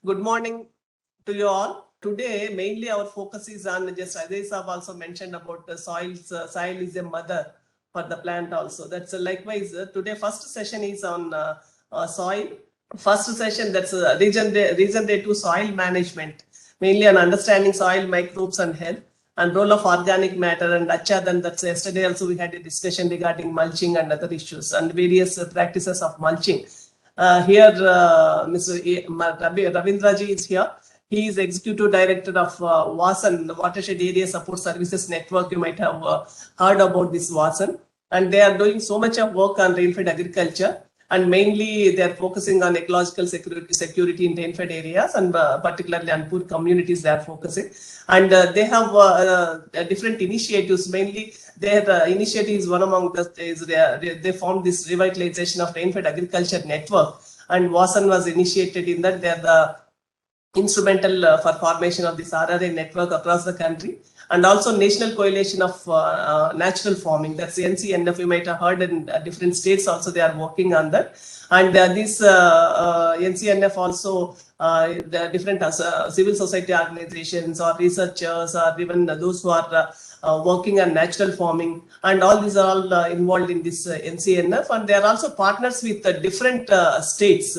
Good morning to you all. Today, mainly our focus is on just as I have also mentioned about the soils. Soil is a mother for the plant also. That's likewise. Today, first session is on soil. First session, that's regenerative soil management, mainly on understanding soil microbes and health and role of organic matter and Achadan. That's yesterday also we had a discussion regarding mulching and other issues and various practices of mulching. Here, Mr. Ravindra ji is here. He is Executive Director of WASSAN, the Watershed Area Support Services Network. You might have heard about this WASSAN. And they are doing so much of work on rainfed agriculture. And mainly they are focusing on ecological security in rainfed areas and particularly on poor communities they are focusing. And they have different initiatives. Mainly their initiative is one among the, they formed this revitalization of rainfed agriculture network. And WASSAN was initiated in that. They are the instrumental for formation of this RRA network across the country, and also National Coalition of Natural Farming. That's the NCNF. You might have heard in different states also they are working on that. And this NCNF also the different civil society organizations or researchers or even those who are working on natural farming, and all these are all involved in this NCNF, and they are also partners with different states.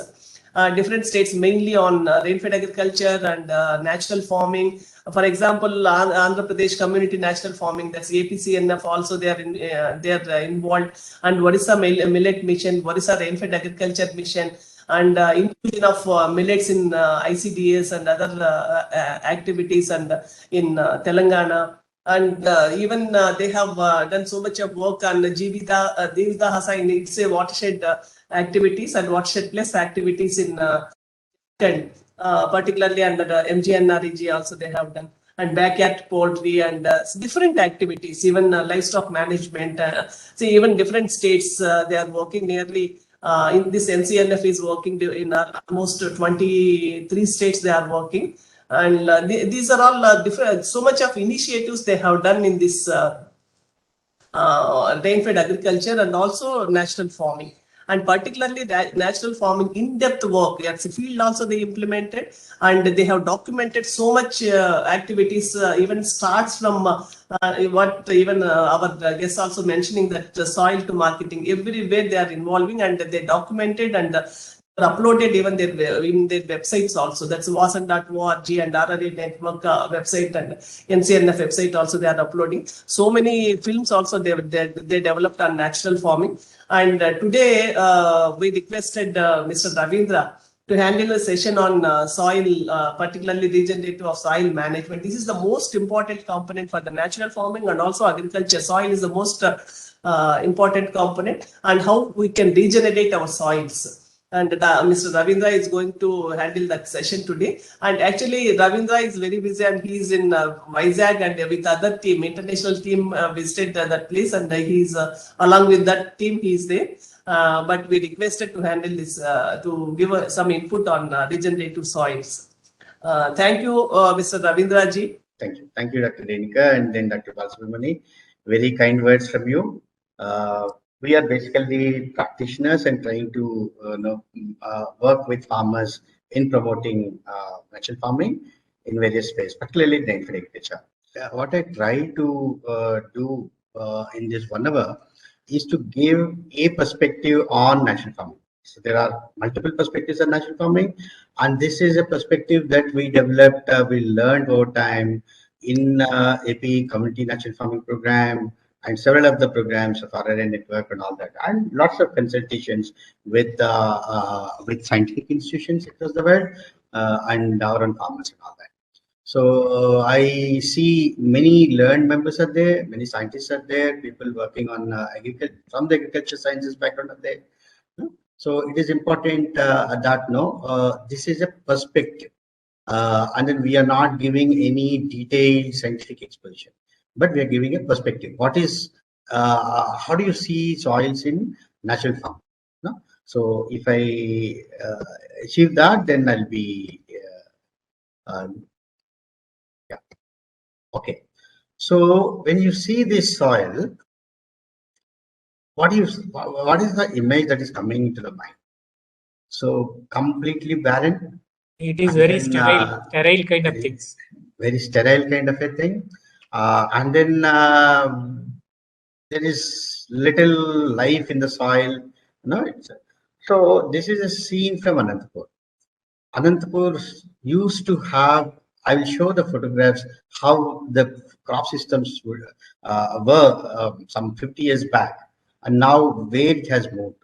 Different states mainly on rainfed agriculture and natural farming. For example, Andhra Pradesh Community Natural Farming, that's APCNF, also they are involved, and Odisha Millet Mission, Odisha Rainfed Agriculture Mission, and inclusion of millets in ICDS and other activities, and in Telangana. And even they have done so much of work on Jivita Devda Hasa in its watershed activities and watershed plus activities in particularly under the MGNREG also they have done, and backyard poultry and different activities, even livestock management. See, even different states they are working nearly. In this NCNF is working in almost 23 states they are working, and these are all different. So much of initiatives they have done in this rainfed agriculture and also natural farming, and particularly that natural farming in-depth work. That's a field also they implemented, and they have documented so much activities. Even starts from what even our guests also mentioning that soil to marketing, everywhere they are involving, and they documented and uploaded even in their websites also. That's wassan.org and RRA network website and NCNF website also they are uploading. So many films also they developed on natural farming. And today we requested Mr. Ravindra to handle a session on soil, particularly regenerative of soil management. This is the most important component for the natural farming and also agriculture. Soil is the most important component, and how we can regenerate our soils. And Mr. Ravindra is going to handle that session today. And actually, Ravindra is very busy, and he is in Vizag, and with other team, international team visited that place, and he's along with that team, he is there. But we requested to handle this, to give some input on regenerative soils. Thank you, Mr. Ravindra ji. Thank you. Thank you, Dr. Renika, and then Dr. Balasubramani. Very kind words from you. We are basically practitioners and trying to work with farmers in promoting natural farming in various ways, particularly in rainfed agriculture. What I try to do in this 1 hour is to give a perspective on natural farming. So there are multiple perspectives on natural farming, and this is a perspective that we developed, we learned over time in AP Community Natural Farming Program, and several of the programs of RRA network and all that, and lots of consultations with scientific institutions across the world and our own farmers and all that. So I see many learned members are there, many scientists are there, people working on agriculture from the agriculture sciences background are there. So it is important that this is a perspective, and then we are not giving any detailed scientific exposition, but we are giving a perspective. What is, how do you see soils in natural farm? No? So if I achieve that, then I'll be, yeah. Okay. So when you see this soil, what is the image that is coming into the mind? So completely barren, It is And very then, sterile kind of very, things. very sterile kind of a thing. And then there is little life in the soil. No, so this is a scene from Anantapur. Anantapur used to have, I will show the photographs, how the crop systems were some 50 years back, and now where it has moved.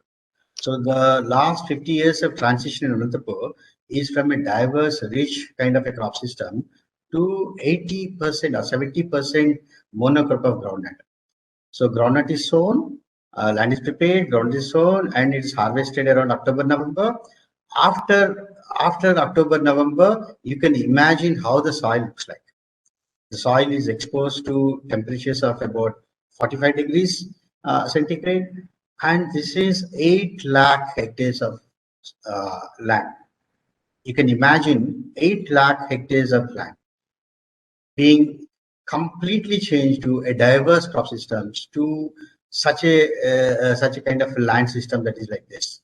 So the last 50 years of transition in Anantapur is from a diverse, rich kind of a crop system to 80% or 70% monocrop of groundnut. So groundnut is sown, land is prepared, groundnut is sown, and it is harvested around October, November. After October, November, you can imagine how the soil looks like. The soil is exposed to temperatures of about 45 degrees centigrade, and this is 8 lakh hectares of land. You can imagine 8 lakh hectares of land being completely changed to a diverse crop systems to such a kind of a land system that is like this.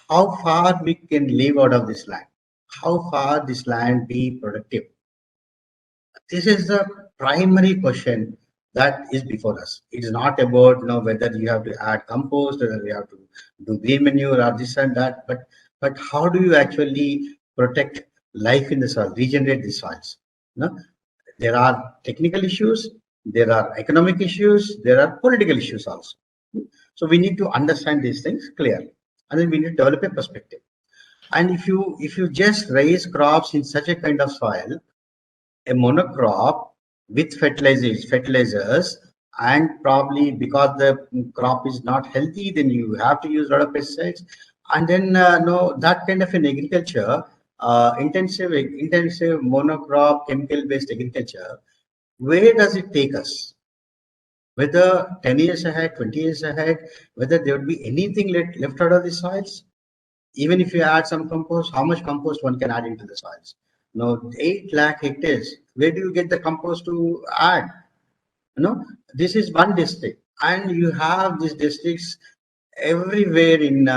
How far we can live out of this land? How far this land be productive? This is the primary question that is before us. It is not about whether you have to add compost, whether you have to do green manure or this and that, but how do you actually protect life in the soil, regenerate the soils? You know, there are technical issues, there are economic issues, there are political issues also. So we need to understand these things clearly, and then we need to develop a perspective. And if you just raise crops in such a kind of soil, a monocrop with fertilizers, and probably because the crop is not healthy, then you have to use a lot of pesticides. And then no, that kind of an agriculture, intensive monocrop chemical based agriculture, where does it take us? Whether 10 years ahead, 20 years ahead, whether there would be anything left out of the soils? Even if you add some compost, how much compost one can add into the soils? No, 8 lakh hectares. Where do you get the compost to add? This is one district, and you have these districts everywhere in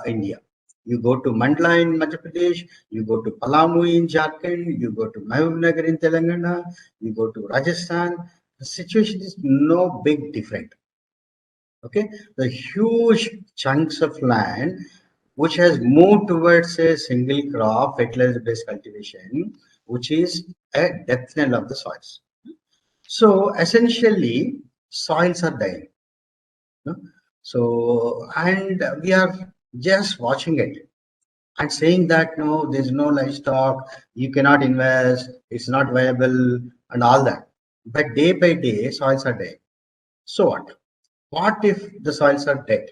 India. You go to Mandla in Madhya Pradesh, you go to Palamu in Jharkhand, you go to Mahbubnagar in Telangana, you go to Rajasthan. The situation is no big different. Okay, the huge chunks of land which has moved towards a single crop fertilizer based cultivation, which is a death knell of the soils. So essentially, soils are dying. No? So, and we are just watching it and saying that no, there's no livestock, you cannot invest, it's not viable, and all that. But day by day, soils are dying. So what? What if the soils are dead?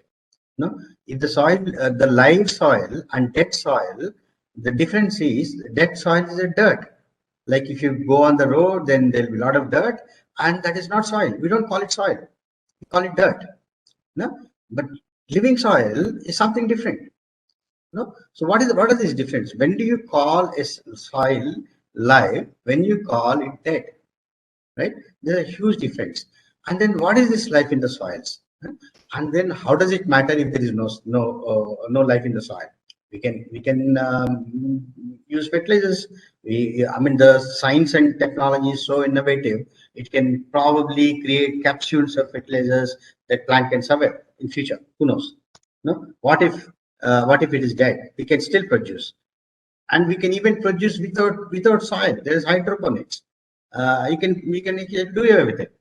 No, if the soil, the live soil and dead soil, the difference is dead soil is a dirt. Like if you go on the road, then there'll be a lot of dirt, and that is not soil. We don't call it soil. We call it dirt. No, but living soil is something different. No, so what are these difference? When do you call a soil live? When you call it dead? Right? There's a huge difference. And then what is this life in the soils? And then how does it matter if there is no life in the soil? We can use fertilizers. I mean, the science and technology is so innovative. It can probably create capsules of fertilizers that plant can survive in future. Who knows? No. What if it is dead? We can still produce, and we can even produce without soil. There is hydroponics. You can do away with it.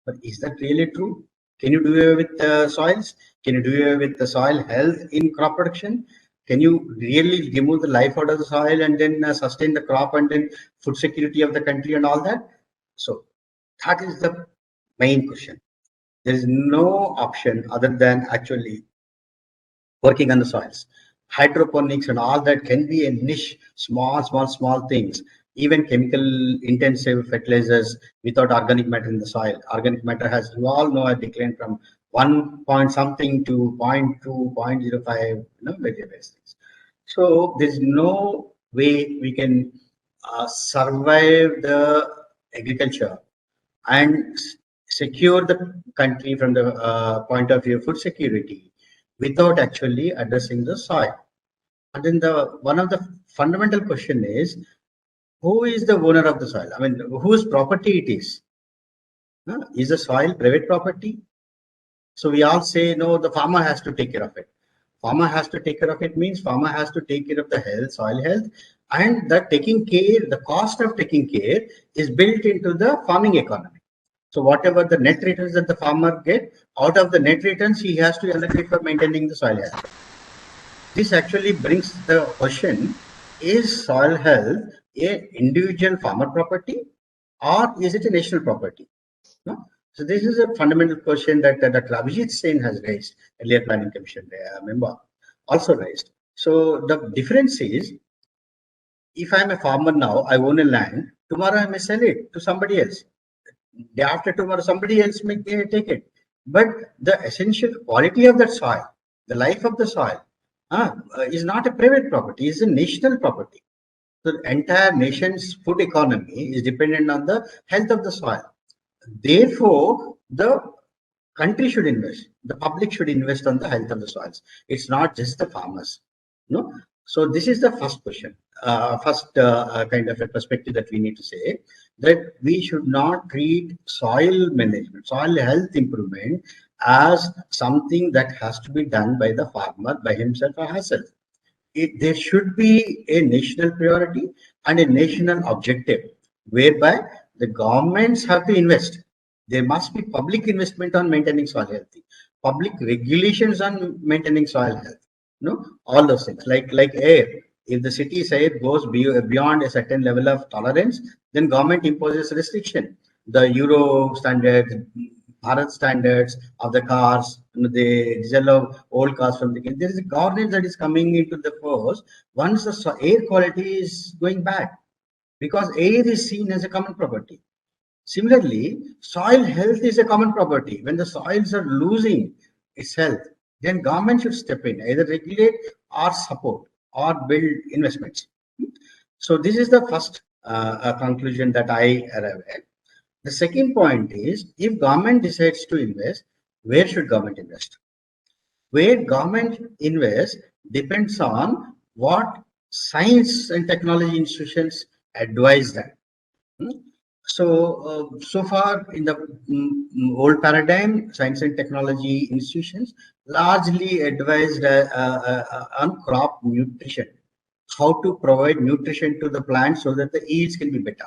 But is that really true? Can you do away with soils? Can you do away with the soil health in crop production? Can you really remove the life out of the soil and then sustain the crop and then food security of the country and all that? So that is the main question. There is no option other than actually working on the soils. Hydroponics and all that can be a niche, small things. Even chemical intensive fertilizers without organic matter in the soil. Organic matter has, you all know, a decline from 1 point something to 0.2, 0.05, various things. So there's no way we can survive the agriculture and secure the country from the point of view of food security without actually addressing the soil. And then one of the fundamental question is, who is the owner of the soil? I mean, whose property it is? Is the soil private property? So we all say, no, the farmer has to take care of it. Farmer has to take care of it means farmer has to take care of the health, soil health, and the taking care, the cost of taking care is built into the farming economy. So whatever the net returns that the farmer get, out of the net returns, he has to allocate for maintaining the soil health. This actually brings the question, is soil health a individual farmer property or is it a national property? No? So this is a fundamental question that Dr. Abhijit Sen has raised, earlier planning commission member also raised. So the difference is, if I'm a farmer now, I own a land, tomorrow I may sell it to somebody else. Day after tomorrow, somebody else may take it. But the essential quality of that soil, the life of the soil, is not a private property, it's a national property. So the entire nation's food economy is dependent on the health of the soil. Therefore, the country should invest, the public should invest on the health of the soils. It's not just the farmers. No. So this is the first question, first kind of a perspective that we need to say, that we should not treat soil management, soil health improvement as something that has to be done by the farmer by himself or herself. There should be a national priority and a national objective whereby the governments have to invest. There must be public investment on maintaining soil health, public regulations on maintaining soil health. No, all those things like air. If the city's air goes beyond a certain level of tolerance, then government imposes restriction. The Euro standard, Bharat standards of the cars, the diesel of old cars from the, there is a governance that is coming into the force once the air quality is going bad, because air is seen as a common property. Similarly, soil health is a common property. When the soils are losing its health, then government should step in, either regulate or support or build investments. So this is the first conclusion that I arrive at. The second point is, if government decides to invest, where should government invest? Where government invests depends on what science and technology institutions advise them. So far in the old paradigm, science and technology institutions largely advised on crop nutrition, how to provide nutrition to the plant so that the yields can be better.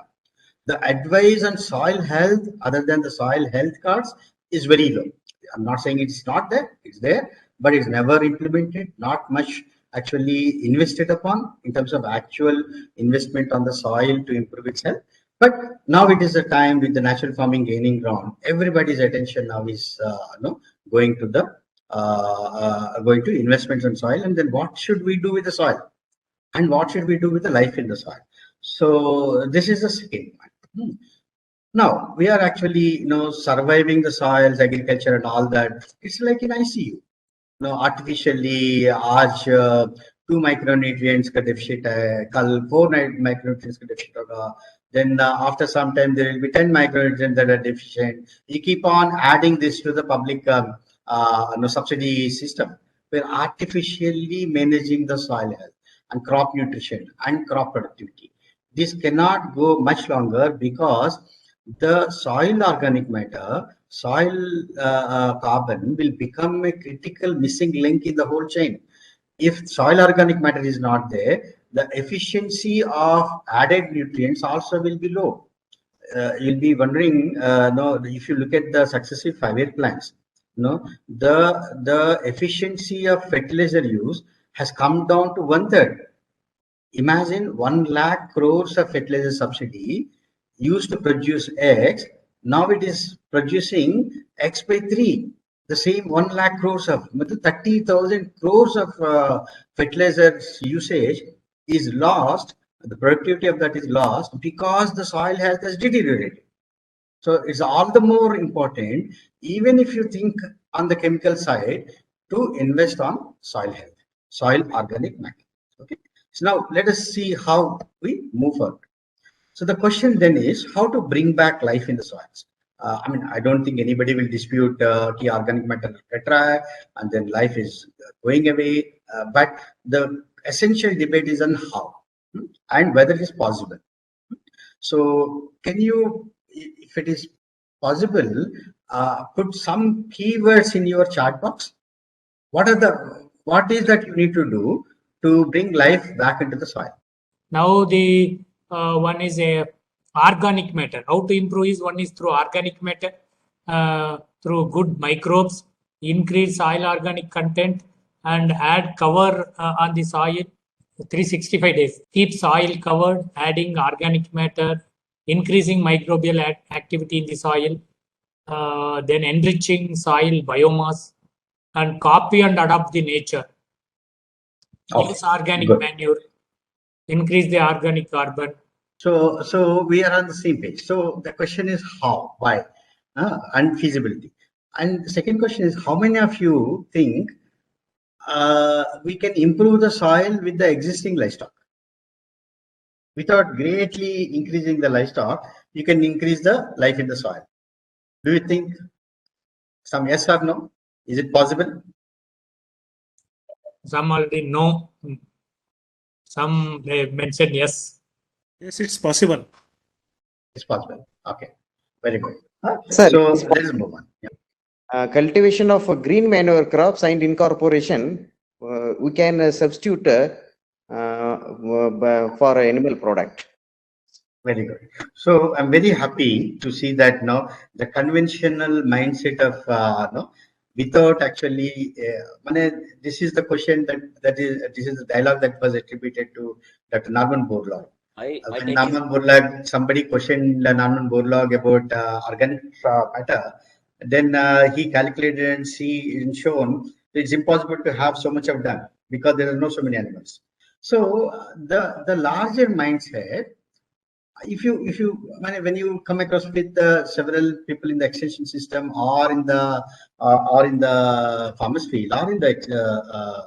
The advice on soil health, other than the soil health cards, is very low. I'm not saying it's not there, it's there, but it's never implemented, not much actually invested upon in terms of actual investment on the soil to improve its health. But now it is a time with the natural farming gaining ground. Everybody's attention now is going to the going to investments on soil, and then what should we do with the soil, and what should we do with the life in the soil. So this is the second one. Now we are actually surviving the soils, agriculture, and all that. It's like in ICU. Artificially आज 2 micronutrients का deficit है, कल 4 micronutrients का deficit होगा, then after some time there will be 10 micronutrients that are deficient. You keep on adding this to the public subsidy system. We're artificially managing the soil health and crop nutrition and crop productivity. This cannot go much longer, because the soil organic matter, soil carbon will become a critical missing link in the whole chain. If soil organic matter is not there, the efficiency of added nutrients also will be low. You'll be wondering, if you look at the successive 5-year plans, the efficiency of fertilizer use has come down to 1/3. Imagine 1 lakh crores of fertilizer subsidy used to produce X. Now it is producing X by 3. The same 1 lakh crores of 30,000 crores of fertilizer usage is lost. The productivity of that is lost because the soil health has deteriorated. So it's all the more important, even if you think on the chemical side, to invest on soil health, soil organic matter. Okay. So now let us see how we move forward. So the question then is how to bring back life in the soils. I don't think anybody will dispute key organic matter tetra, and then life is going away. But the essential debate is on how and whether it is possible. So can you, if it is possible, put some keywords in your chat box? What is that you need to do to bring life back into the soil? Now the one is a organic matter. How to improve is one is through organic matter, through good microbes, increase soil organic content, and add cover on the soil 365 days. Keep soil covered, adding organic matter, increasing microbial activity in the soil, then enriching soil biomass, and copy and adopt the nature. Use organic manure, increase the organic carbon. So we are on the same page. So the question is how, why, and feasibility. And the second question is, how many of you think we can improve the soil with the existing livestock? Without greatly increasing the livestock, you can increase the life in the soil. Do you think some yes or no? Is it possible? Some already no. Some mentioned yes. Yes, it's possible. It's possible. Okay, very good. Sir, So let us move on. Yeah. Cultivation of green manure crops and incorporation, we can substitute for animal product. Very good. So I'm very happy to see that now the conventional mindset of without actually, this is the question this is the dialogue that was attributed to Dr. Norman Borlaug. When Norman Borlaug, somebody questioned Norman Borlaug about organic matter, then he calculated and shown it's impossible to have so much of done because there are no so many animals. So the larger mindset, if you when you come across with several people in the extension system or in the farmers field or in the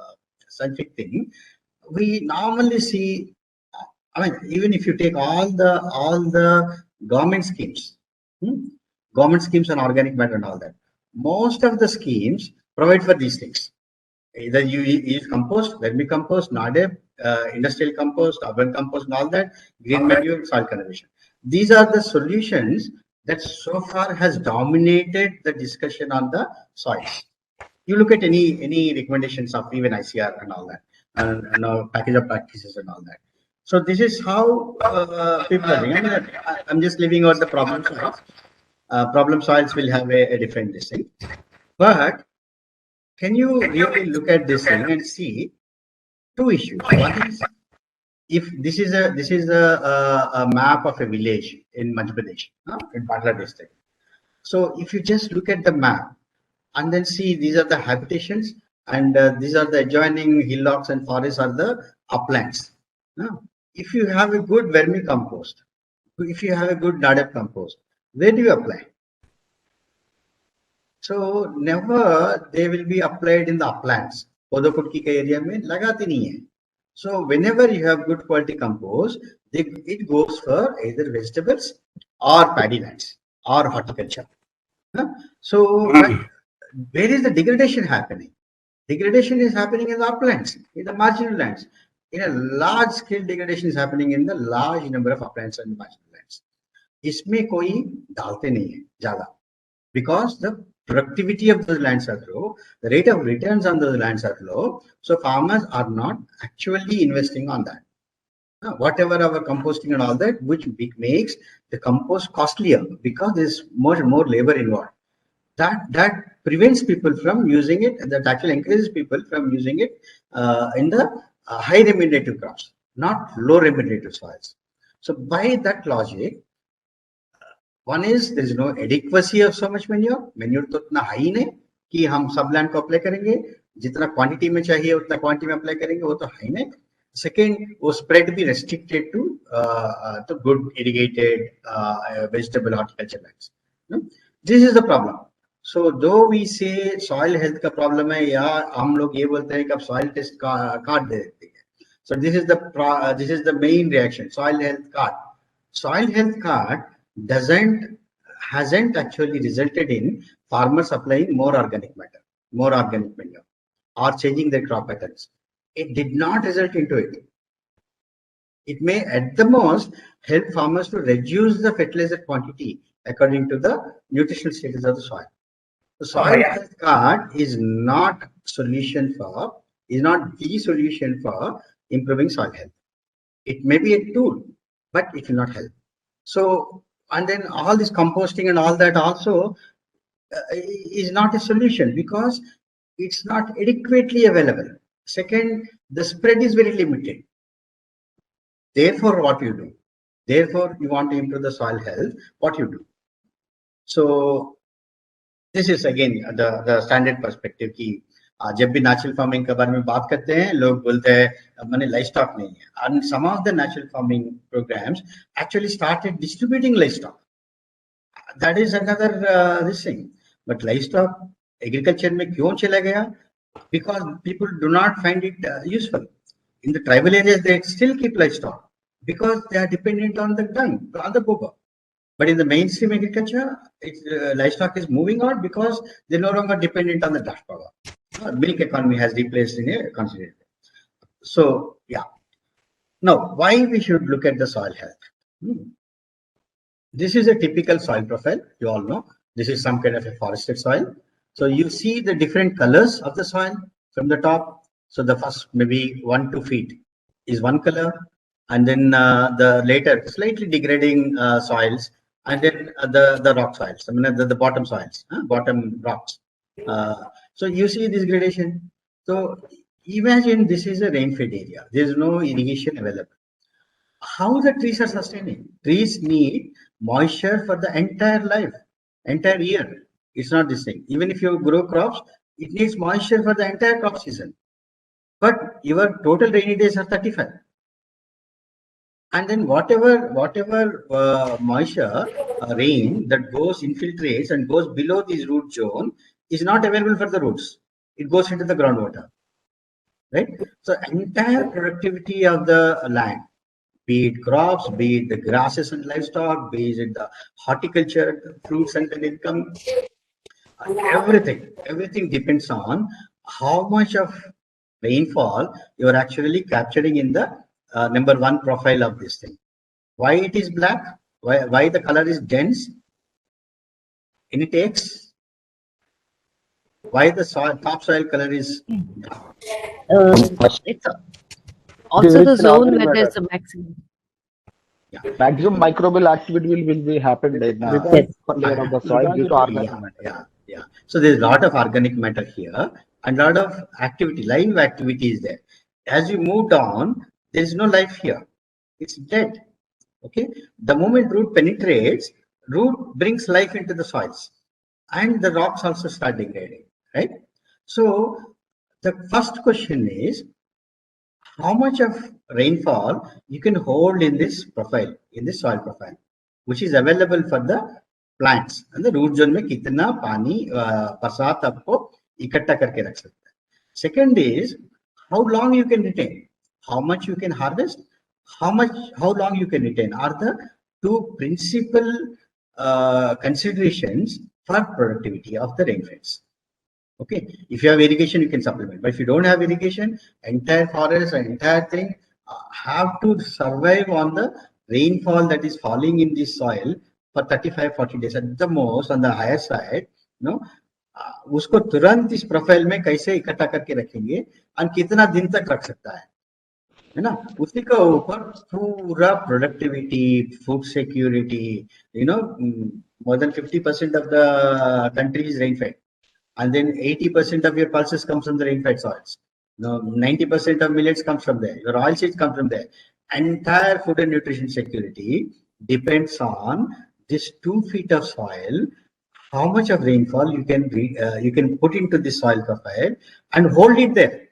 scientific thing, we normally see, even if you take all the government schemes, government schemes on organic matter and all that, most of the schemes provide for these things. Either you use compost, vermicompost, NADEP, industrial compost, urban compost, and all that, green manure, soil conservation. These are the solutions that so far has dominated the discussion on the soils. You look at any recommendations of even ICR and all that, and package of practices and all that. So this is how people are doing. I'm just leaving out the problem soils. Problem soils will have a different thing, but can you really look at this thing and see two issues? One is, if this is a map of a village in Madhya Pradesh, in Patla district. So if you just look at the map and then see these are the habitations and these are the adjoining hillocks and forests are the uplands. If you have a good vermicompost, if you have a good NADEP compost, where do you apply? So never they will be applied in the uplands. Kodokutki ka area mein lagati nahi hai. So whenever you have good quality compost, it goes for either vegetables or paddy lands or horticulture. So where is the degradation happening? Degradation is happening in the uplands, in the marginal lands. In a large scale, degradation is happening in the large number of uplands and marginal lands. इसमें कोई डालते नहीं है ज़्यादा, because the productivity of those lands are low, the rate of returns on those lands are low, so farmers are not actually investing on that. Whatever our composting and all that, which makes the compost costlier because there's more labor involved. That prevents people from using it, and that actually encourages people from using it in the high remunerative crops, not low remunerative soils. So by that logic, one is there is no adequacy of so much manure. Manure तो उतना high नहीं कि हम सब land को apply करेंगे, जितना quantity में चाहिए उतना क्वांटिटी में अप्लाई करेंगे, वो तो हाई नहीं. Second, वो spread be restricted to good irrigated vegetable horticulture lands. This is the problem. So though we say soil health का problem है, या हम लोग ये बोलते हैं कि अब soil test card दे देते हैं. So this is the main reaction. Soil health card. Soil health card hasn't actually resulted in farmers applying more organic matter, more organic manure, or changing their crop patterns. it did not result into it. It may at the most help farmers to reduce the fertilizer quantity according to the nutritional status of the soil. The soil health card is not the solution for improving soil health. It may be a tool, but it will not help. So, and then all this composting and all that also is not a solution because it's not adequately available. Second, the spread is very limited. Therefore, what you do? Therefore, you want to improve the soil health, what you do? So, this is again the standard perspective कि जब भी natural farming के बारे में बात करते हैं लोग बोलते हैं मैंने livestock नहीं है and some of the natural farming programs actually started distributing livestock. That is another this thing. But livestock agriculture में क्यों चला गया? Because people do not find it useful. In the tribal areas, they still keep livestock because they are dependent on the dung, on the gobar. But in the mainstream agriculture, livestock is moving out because they're no longer dependent on the dash power. Milk economy has replaced in a considerable. So, yeah. Now, why we should look at the soil health? This is a typical soil profile. You all know this is some kind of a forested soil. So you see the different colors of the soil from the top. So the first maybe 1 to 2 feet is one color, and then the later slightly degrading soils, and then the rock soils. I mean the bottom soils, bottom rocks. So you see this gradation. So imagine this is a rain-fed area. There is no irrigation available. How the trees are sustaining? Trees need moisture for the entire life, entire year. It's not this thing. Even if you grow crops, it needs moisture for the entire crop season. But your total rainy days are 35. And then whatever moisture, rain that goes infiltrates and goes below this root zone is not available for the roots. It goes into the groundwater, right? So entire productivity of the land, be it crops, be it the grasses and livestock, be it the horticulture, fruits and then income, everything depends on how much of rainfall you are actually capturing in the number one profile of this thing. Why it is black? Why the color is dense? In it takes. Why the topsoil color is dark? It's also the zone where there's a maximum. Yeah. Maximum microbial activity will be happen there because layer of the soil due to organic matter. Yeah. So there's a lot of organic matter here and a lot of activity, live activity is there. As you move down, there is no life here. It's dead. Okay. The moment root penetrates, root brings life into the soils, and the rocks also start degrading. Right. So the first question is, how much of rainfall you can hold in this profile, in this soil profile, which is available for the plants, and the root zone में कितना पानी बरसात आपको इकट्ठा करके रख सकता है. Second is how long you can retain, how much you can harvest, how long you can retain are the two principal considerations for productivity of the rainfalls. Okay, if you have irrigation, you can supplement. But if you don't have irrigation, entire forest and entire thing have to survive on the rainfall that is falling in this soil for 35-40 days at the most. On the higher side, उसको तुरंत इस profile में कैसे इकट्ठा करके रखेंगे और कितना दिन तक रख सकता है ना, उसी का ऊपर पूरा productivity, food security, more than 50% of the country is rain fed. And then 80% of your pulses comes from the rain-fed soils. 90% of millets comes from there. Your oil seeds come from there. Entire food and nutrition security depends on this 2 feet of soil. How much of rainfall you can put into this soil profile and hold it there.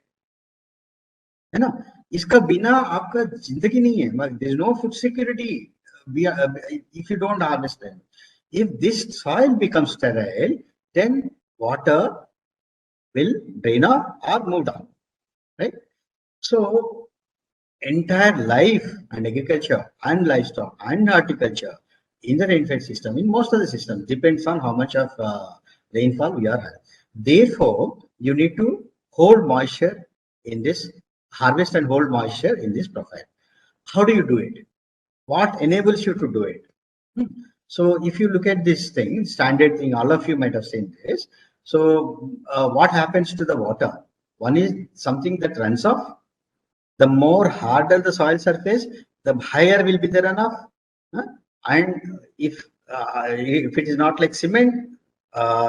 है ना? इसका बिना आपका जिंदगी नहीं है. There is no food security if you don't harvest them. If this soil becomes sterile, then water will drain off or move down, right? So entire life and agriculture and livestock and horticulture in the rainfed system, in most of the systems, depends on how much of rainfall we are having. Therefore, you need to hold moisture in this harvest and hold moisture in this profile. How do you do it? What enables you to do it? So if you look at this thing, standard thing, all of you might have seen this. So what happens to the water? One is something that runs off. The more harder the soil surface, the higher will be the runoff. And if it is not like cement,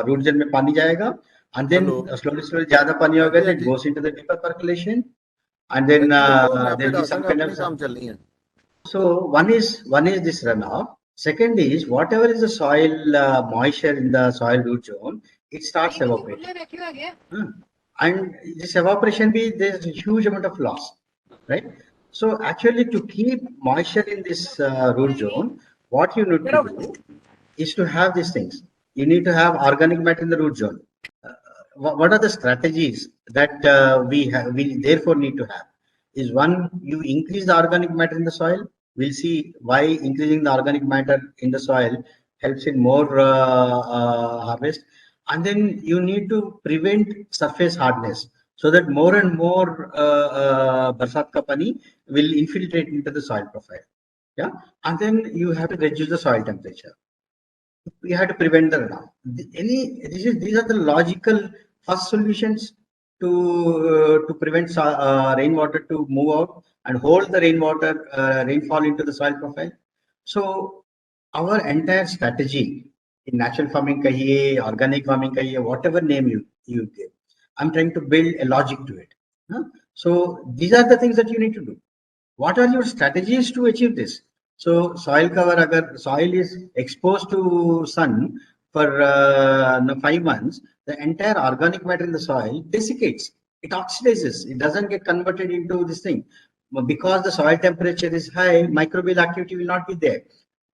root zone में पानी जाएगा, and then slowly ज़्यादा पानी होगा, then it goes into the deeper percolation, and then there will be some kind of. So one is this runoff. Second is whatever is the soil moisture in the soil root zone, it starts evaporating. And this evaporation there's a huge amount of loss, right? So actually to keep moisture in this root zone, what you need to do is to have these things. You need to have organic matter in the root zone. What are the strategies that we therefore need to have? Is one, you increase the organic matter in the soil. We'll see why increasing the organic matter in the soil helps in more harvest. And then you need to prevent surface hardness so that more and more barsat ka pani will infiltrate into the soil profile. Yeah, and then you have to reduce the soil temperature. We have to prevent the runoff. These are the logical first solutions to prevent rainwater to move out and hold the rainfall into the soil profile. So our entire strategy in natural farming kahiye, organic farming kahiye, whatever name you give, I'm trying to build a logic to it. So these are the things that you need to do. What are your strategies to achieve this? So soil cover, agar soil is exposed to sun for 5 months, the entire organic matter in the soil desiccates. It oxidizes. It doesn't get converted into this thing. Because the soil temperature is high, microbial activity will not be there.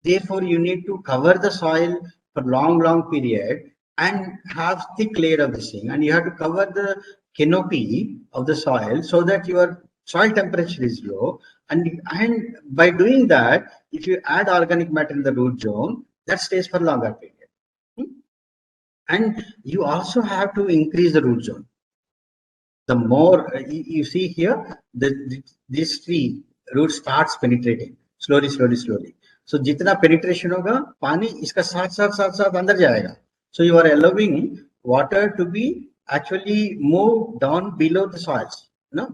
Therefore, you need to cover the soil for long period and have thick layer of this thing. And you have to cover the canopy of the soil so that your soil temperature is low. And by doing that, if you add organic matter in the root zone, that stays for longer period. And you also have to increase the root zone. The more you see here, this tree root starts penetrating slowly. So jitna penetration hoga, pani iska साथ अंदर जाएगा. So you are allowing water to be actually move down below the soils,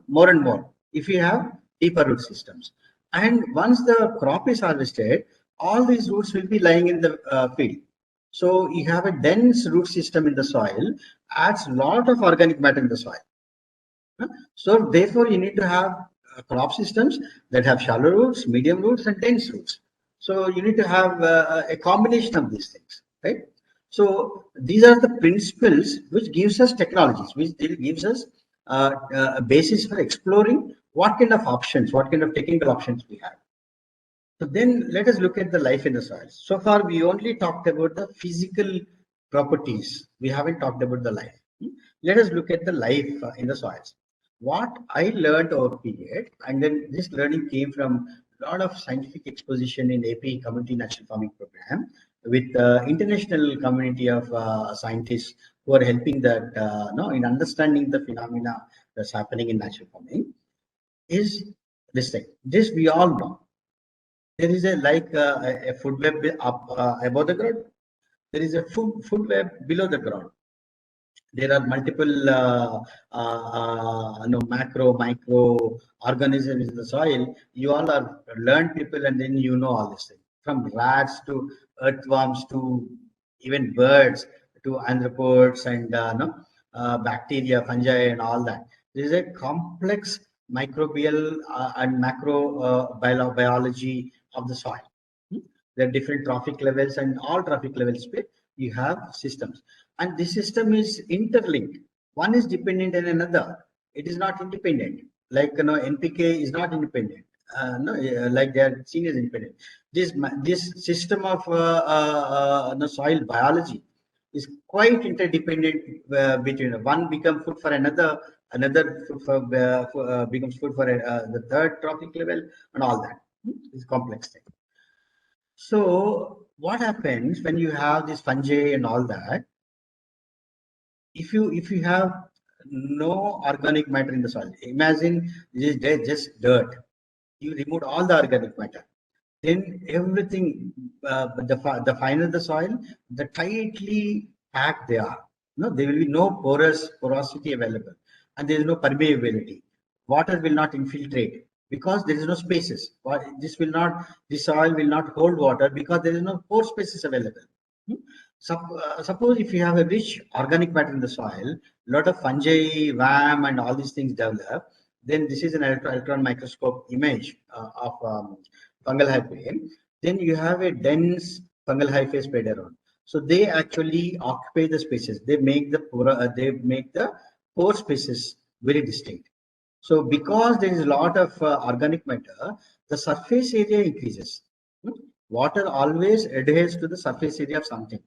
more and more. If you have deeper root systems, and once the crop is harvested, all these roots will be lying in the field. So you have a dense root system in the soil, adds a lot of organic matter in the soil. So therefore, you need to have crop systems that have shallow roots, medium roots, and dense roots. So you need to have a combination of these things, right? So these are the principles which gives us technologies, which gives us a basis for exploring what kind of options, what kind of technical options we have. So then let us look at the life in the soils. So far, we only talked about the physical properties. We haven't talked about the life. Let us look at the life in the soils. What I learned over period, and then this learning came from a lot of scientific exposition in AP Community Natural Farming Program with the international community of scientists who are helping that in understanding the phenomena that's happening in natural farming, is this thing. This we all know. There is a food web up above the ground. There is a food web below the ground. There are multiple macro, micro organisms in the soil. You all are learned people, and then you know all this thing. From rats to earthworms to even birds to anthropods and bacteria, fungi, and all that. There is a complex microbial and macro biology of the soil. There are different trophic levels, and all trophic levels where you have systems. And this system is interlinked. One is dependent on another. It is not independent. Like NPK is not independent. Like they are seen as independent. This system of soil biology is quite interdependent between one become food for another food for, becomes food for the third trophic level, and all that. It's a complex thing. So what happens when you have this fungi and all that? If you have no organic matter in the soil. Imagine this is just dirt. You remove all the organic matter. Then everything, the finer the soil, the tightly packed they are. No, there will be no porosity available, and there is no permeability. Water will not infiltrate because there is no spaces. This soil will not hold water because there is no pore spaces available. Hmm? Suppose if you have a rich organic matter in the soil, lot of fungi, worm, and all these things develop. Then this is an electron microscope image of fungal hyphae. Then you have a dense fungal hyphae spread around. So they actually occupy the spaces. They make the pore spaces very distinct. So because there is a lot of organic matter, the surface area increases. Hmm? Water always adheres to the surface area of something,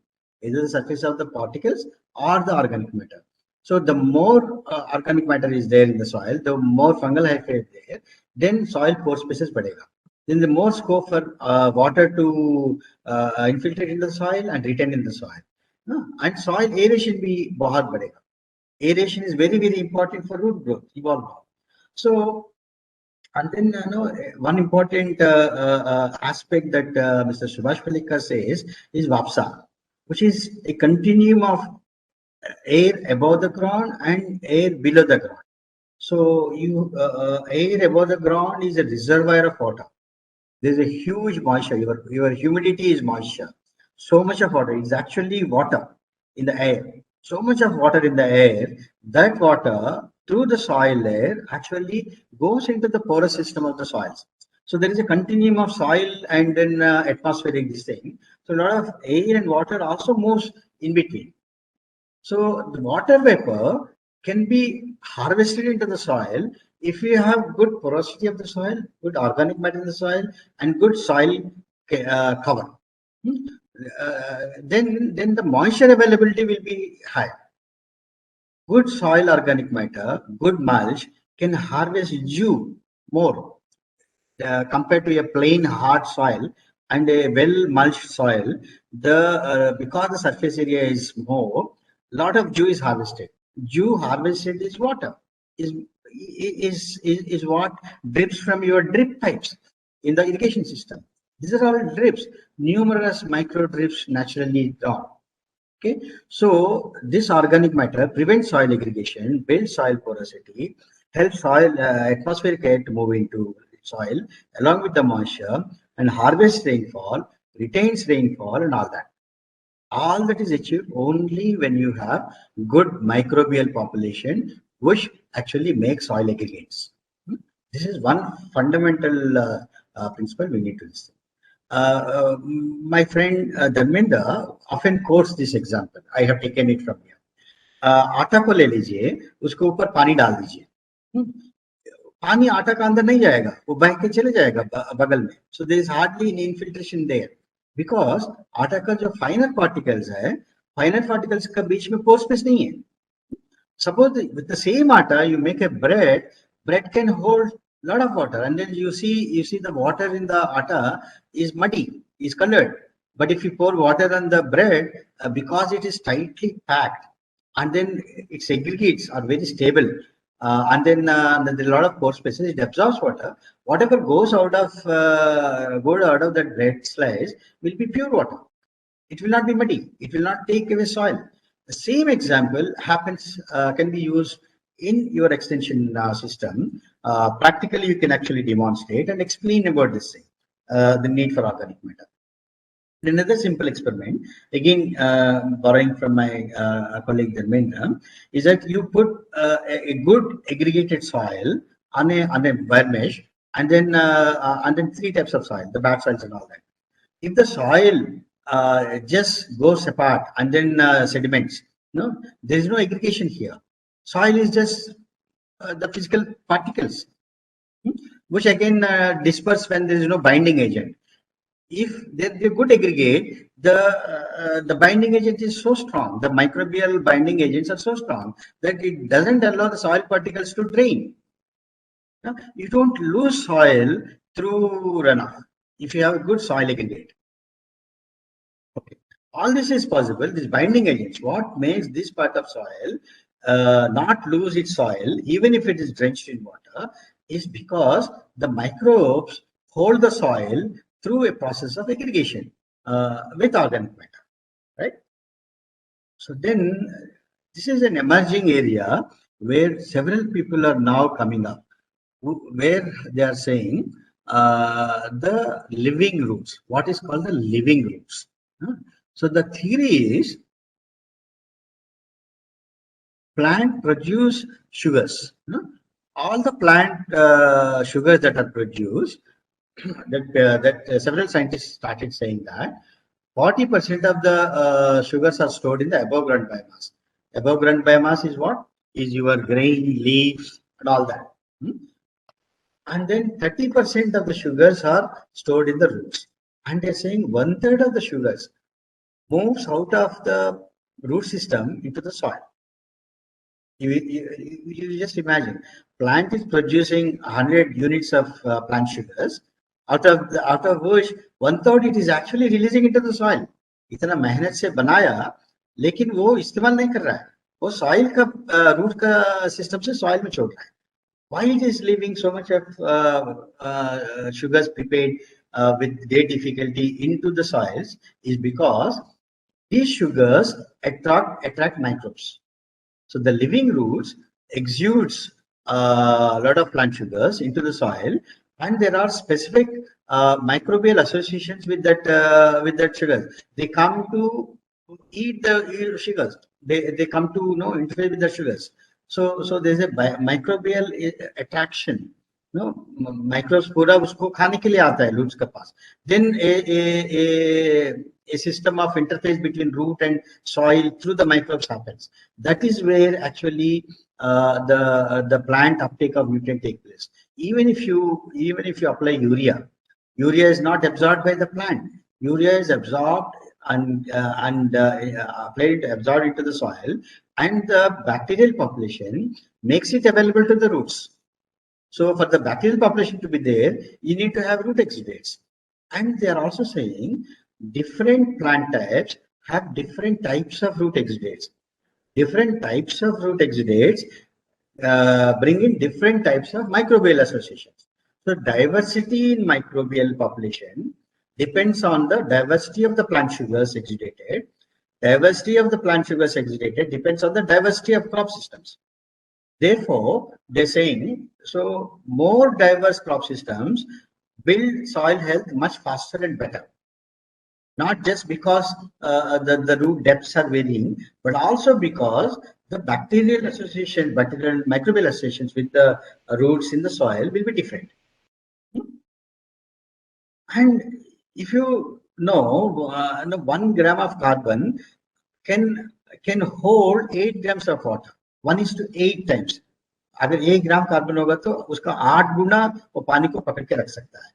either the surface of the particles or the organic matter. So the more organic matter is there in the soil, the more fungal hyphae is there, then soil pore spaces badega. Then the more scope for water to infiltrate in the soil and retain in the soil. And soil aeration be bahut badega. Aeration is very, very important for root growth, evolve. So, and then one important aspect that Mr. Subhash Palikar says is WAPSA, which is a continuum of air above the ground and air below the ground. So, air above the ground is a reservoir of water. There is a huge moisture. Your humidity is moisture. So much of water is actually water in the air. So much of water in the air, that water through the soil layer actually goes into the porous system of the soils. So there is a continuum of soil and then atmospheric this thing. So a lot of air and water also moves in between. So the water vapor can be harvested into the soil if you have good porosity of the soil, good organic matter in the soil, and good soil cover. Then the moisture availability will be high. Good soil organic matter, good mulch can harvest dew more compared to a plain hard soil and a well mulched soil. Because the surface area is more, lot of dew is harvested. Dew harvested is water. Is what drips from your drip pipes in the irrigation system. These are all drips, numerous micro drips naturally drawn. Okay, so this organic matter prevents soil aggregation, builds soil porosity, helps soil atmospheric air to move into soil along with the moisture and harvests rainfall, retains rainfall, and all that. All that is achieved only when you have good microbial population, which actually makes soil aggregates. This is one fundamental principle we need to listen. My friend Dharmendra often quotes this example. I have taken it from here. आटा को ले लीजिए, उसके ऊपर पानी डाल दीजिए. पानी आटा का अंदर नहीं जाएगा, वो बह के चले जाएगा बगल में. So there is hardly any infiltration there because आटा का जो फाइनर पार्टिकल्स है, फाइनर पार्टिकल्स का बीच में पोर स्पेस नहीं है. Suppose with the same atta you make a bread can hold lot of water, and then you see the water in the atta is muddy, is colored. But if you pour water on the bread, because it is tightly packed, and then its aggregates are very stable, and then there are a lot of pore spaces, it absorbs water. Whatever goes out of that bread slice will be pure water. It will not be muddy. It will not take away soil. The same example can be used in your extension system. Practically, you can actually demonstrate and explain about this thing, the need for organic matter. Another simple experiment, again borrowing from my colleague Dharmendra, is that you put a good aggregated soil on a wire mesh, and then three types of soil, the bad soils and all that. If the soil just goes apart and then sediments, there is no aggregation here. Soil is just the physical particles, which again disperse when there is no binding agent. If they're good aggregate, the binding agent is so strong, the microbial binding agents are so strong that it doesn't allow the soil particles to drain. You don't lose soil through runoff if you have a good soil aggregate. Okay. All this is possible, these binding agents. What makes this part of soil not lose its soil, even if it is drenched in water, is because the microbes hold the soil through a process of aggregation with organic matter, right? So then this is an emerging area where several people are now coming up, where they are saying the living roots, what is called the living roots. So the theory is plant produce sugars. All the plant sugars that are produced, that several scientists started saying that 40% of the sugars are stored in the above ground biomass. Above ground biomass is what? Is your grain, leaves, and all that. And then 30% of the sugars are stored in the roots. And they're saying 1/3 of the sugars moves out of the root system into the soil. You just imagine, plant is producing 100 units of plant sugars, out of which 1/3 it is actually releasing into the soil. इतना मेहनत से बनाया, लेकिन वो इस्तेमाल नहीं कर रहा है, वो सॉइल का रूट का सिस्टम से सॉइल में छोड़ रहा है. Why it is leaving so much of sugars prepared with great difficulty into the soils is because these sugars attract microbes. So the living roots exudes a lot of plant sugars into the soil, and there are specific microbial associations with that sugars. They come to eat the sugars. They come to interface with the sugars. So there's a microbial attraction. Microbes पूरा उसको खाने के लिए आता है roots के पास. Then a system of interface between root and soil through the microbes happens. That is where actually the plant uptake of nutrient takes place. Even if you apply urea is not absorbed by the plant. Urea is absorbed and absorbed into the soil, and the bacterial population makes it available to the roots. So for the bacterial population to be there, you need to have root exudates. And they are also saying different plant types have different types of root exudates. Different types of root exudates bring in different types of microbial associations. So diversity in microbial population depends on the diversity of the plant sugars exudated. Diversity of the plant sugars exudated depends on the diversity of crop systems. Therefore, they're saying, so more diverse crop systems build soil health much faster and better. Not just because the root depths are varying, but also because the bacterial microbial associations with the roots in the soil will be different. And if you know, 1 gram of carbon can hold 8 grams of water. 1:8 times. अगर 1 gram carbon होगा तो उसका 8 गुना वो पानी को पकड़ के रख सकता है.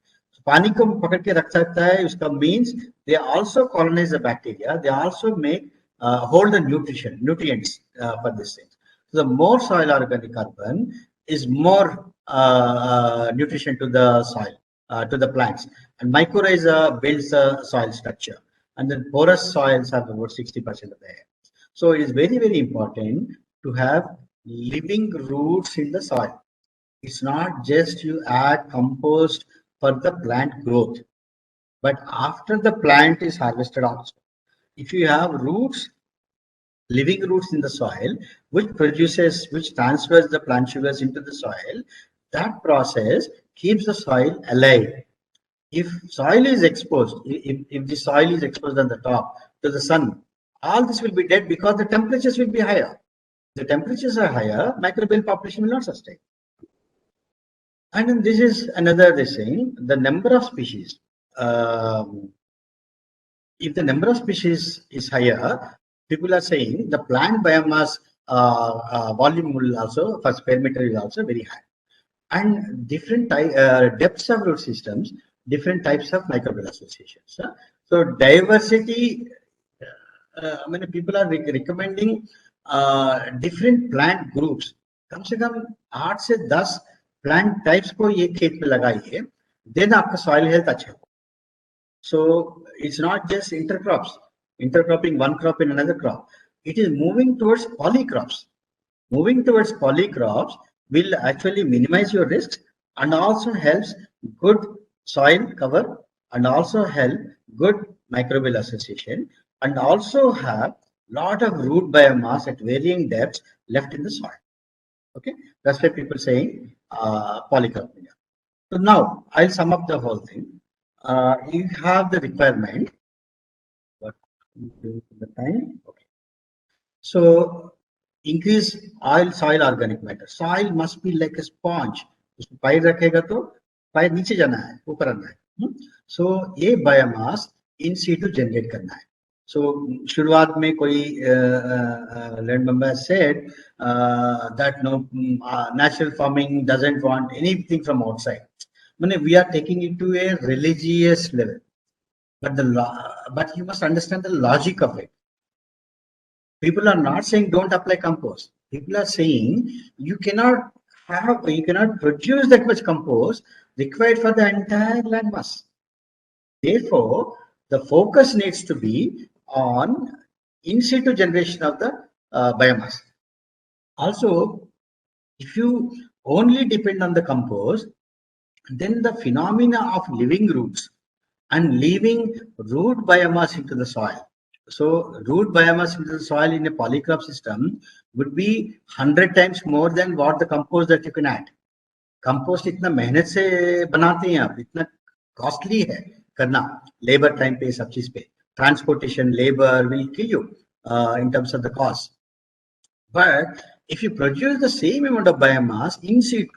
पानी को पकड़ के रख सकता है, उसका means they also colonize the bacteria. They also make hold the nutrients for this thing. So the more soil organic carbon is more nutrition to the soil, to the plants. And mycorrhiza builds the soil structure. And then porous soils have about 60% of the air. So it is very, very important to have living roots in the soil. It's not just you add compost for the plant growth, but after the plant is harvested also. If you have roots, living roots in the soil, which transfers the plant sugars into the soil, that process keeps the soil alive. If soil is exposed, if the soil is exposed on the top to the sun, all this will be dead because the temperatures will be higher. The temperatures are higher, microbial population will not sustain. And then this is another thing, the number of species. If the number of species is higher, people are saying the plant biomass volume will also, for square meter, is also very high. And different depths of root systems, different types of microbial associations. So diversity, many people are recommending different plant groups. कम से कम 8 से 10 plant types को ये खेत में लगाइए, then आपका soil health अच्छा हो. So it's not just intercropping one crop in another crop. It is moving towards polycrops. Moving towards polycrops will actually minimize your risks and also helps good soil cover and also help good microbial association and also have lot of root biomass at varying depths left in the soil. Okay, that's why people saying polycrop. So now I'll sum up the whole thing. You have the requirement. What the time? Okay. So increase oil, soil, organic matter. Soil must be like a sponge. उसमें पैर रखेगा तो पैर नीचे जाना है, ऊपर आना है. So ये biomass in situ generate करना है. So शुरुआत में कोई land member said that no natural farming doesn't want anything from outside. We are taking it to a religious level, but you must understand the logic of it. People are not saying don't apply compost. People are saying you cannot produce that much compost required for the entire land mass. Therefore, the focus needs to be on in situ generation of the biomass. Also, if you only depend on the compost, then the phenomena of living roots and leaving root biomass into the soil. So root biomass into the soil in a polycrop system would be 100 times more than what the compost that you can add. Compost इतना मेहनत से बनाते हैं आप, इतना costly है करना, labor time पे, सब चीज पे, transportation, labor will kill you in terms of the cost. But if you produce the same amount of biomass in situ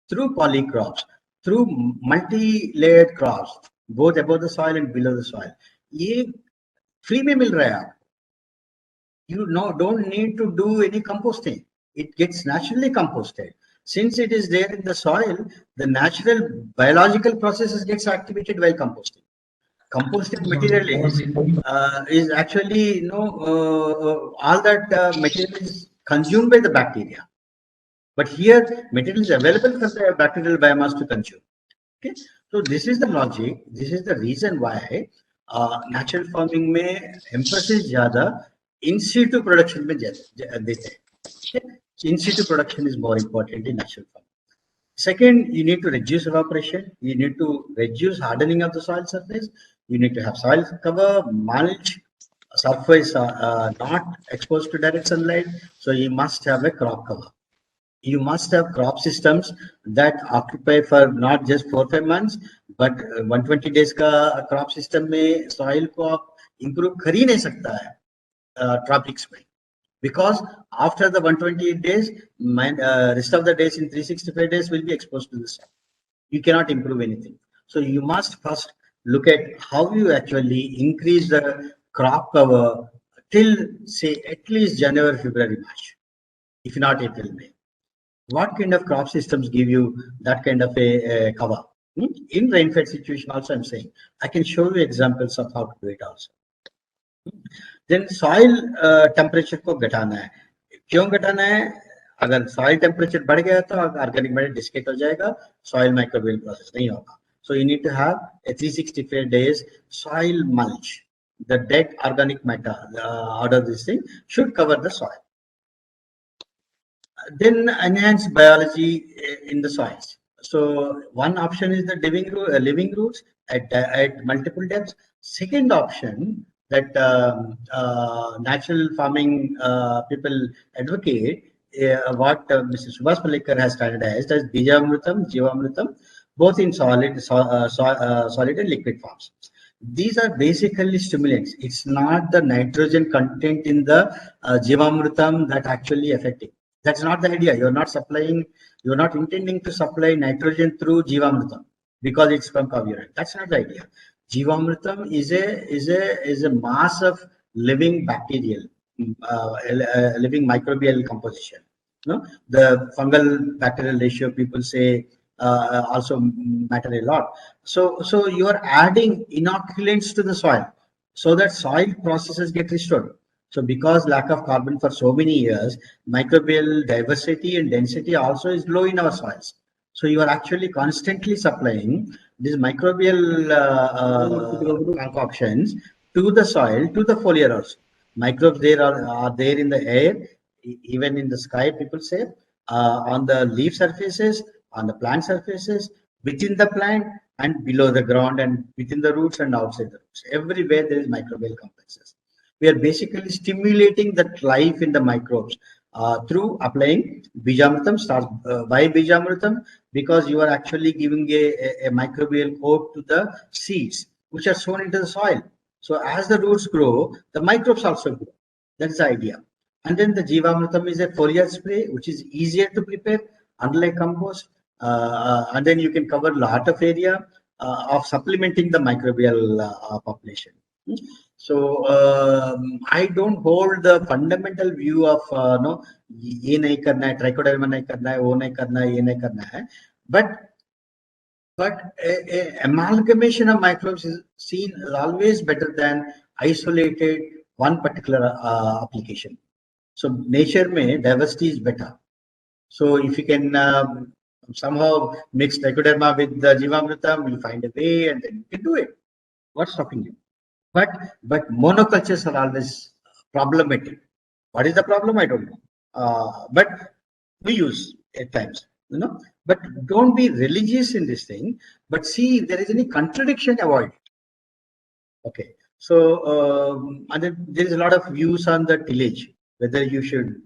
through polycrops, through multi-layered crops, both above the soil and below the soil, ये free में मिल रहा है आप. You don't need to do any composting. It gets naturally composted. Since it is there in the soil, the natural biological processes gets activated while composting. Composted material is actually all that material is consumed by the bacteria. But here material is available for the bacterial biomass to consume. Okay, so this is the logic. This is the reason why natural farming में emphasis ज़्यादा in situ production में देते हैं. In situ production is more important in natural farming. Second, you need to reduce evaporation. You need to reduce hardening of the soil surface. You need to have soil cover, mulch, surface not exposed to direct sunlight. So you must have a crop cover. You must have crop systems that occupy for not just 4-5 months, but 120 days का crop system में soil को आप improve कर ही नहीं सकता है tropics में, because after the 120 days, rest of the days in 365 days will be exposed to the sun. You cannot improve anything. So you must first look at how you actually increase the crop cover till say at least January, February, March, if not April, May. What kind of crop systems give you that kind of a cover? In rainfed situation also I'm saying, I can show you examples of how to do it also. Then soil temperature को घटाना है. क्यों घटाना है? अगर soil temperature बढ़ गया तो organic matter dissipate हो जाएगा, soil microbial process नहीं होगा. So you need to have a 365 days soil mulch. The dead organic matter out of this thing should cover the soil. Then enhance biology in the soils. So one option is the living roots at multiple depths. Second option that natural farming people advocate, what Mr. Subhash Palekar has standardized as Bijamrutam, Jivamrutam, both in solid and liquid forms. These are basically stimulants. It's not the nitrogen content in the Jivamrutam that actually affecting. That's not the idea. You're not intending to supply nitrogen through Jivamrutam because it's from cow urine. That's not the idea. Jivamrutam is a mass of living bacterial, living microbial composition. The fungal bacterial ratio people say also matter a lot. So you are adding inoculants to the soil so that soil processes get restored. So because lack of carbon for so many years, microbial diversity and density also is low in our soils. So you are actually constantly supplying these microbial concoctions to the soil, to the foliar also. Microbes there are there in the air, even in the sky, people say, on the leaf surfaces, on the plant surfaces, within the plant and below the ground and within the roots and outside the roots. Everywhere there is microbial complexes. We are basically stimulating that life in the microbes through applying Bijamritam. Why Bijamritam? Because you are actually giving a microbial coat to the seeds which are sown into the soil. So as the roots grow, the microbes also grow. That's the idea. And then the Jivamritam is a foliar spray, which is easier to prepare, unlike compost. And then you can cover a lot of area of supplementing the microbial population. So I don't hold the fundamental view of no, ये नहीं करना है, trichoderma नहीं करना है, वो नहीं करना है, ये नहीं करना है. But a amalgamation of microbes is seen as always better than isolated one particular application. So nature mein diversity is better. So if you can somehow mix trichoderma with the Jivamritam, you'll find a way and then you can do it. What's stopping you? But monocultures are always problematic. What is the problem? I don't know. But we use at times, you know. But don't be religious in this thing. But see if there is any contradiction, avoid it. Okay. So and then there is a lot of views on the tillage. Whether you should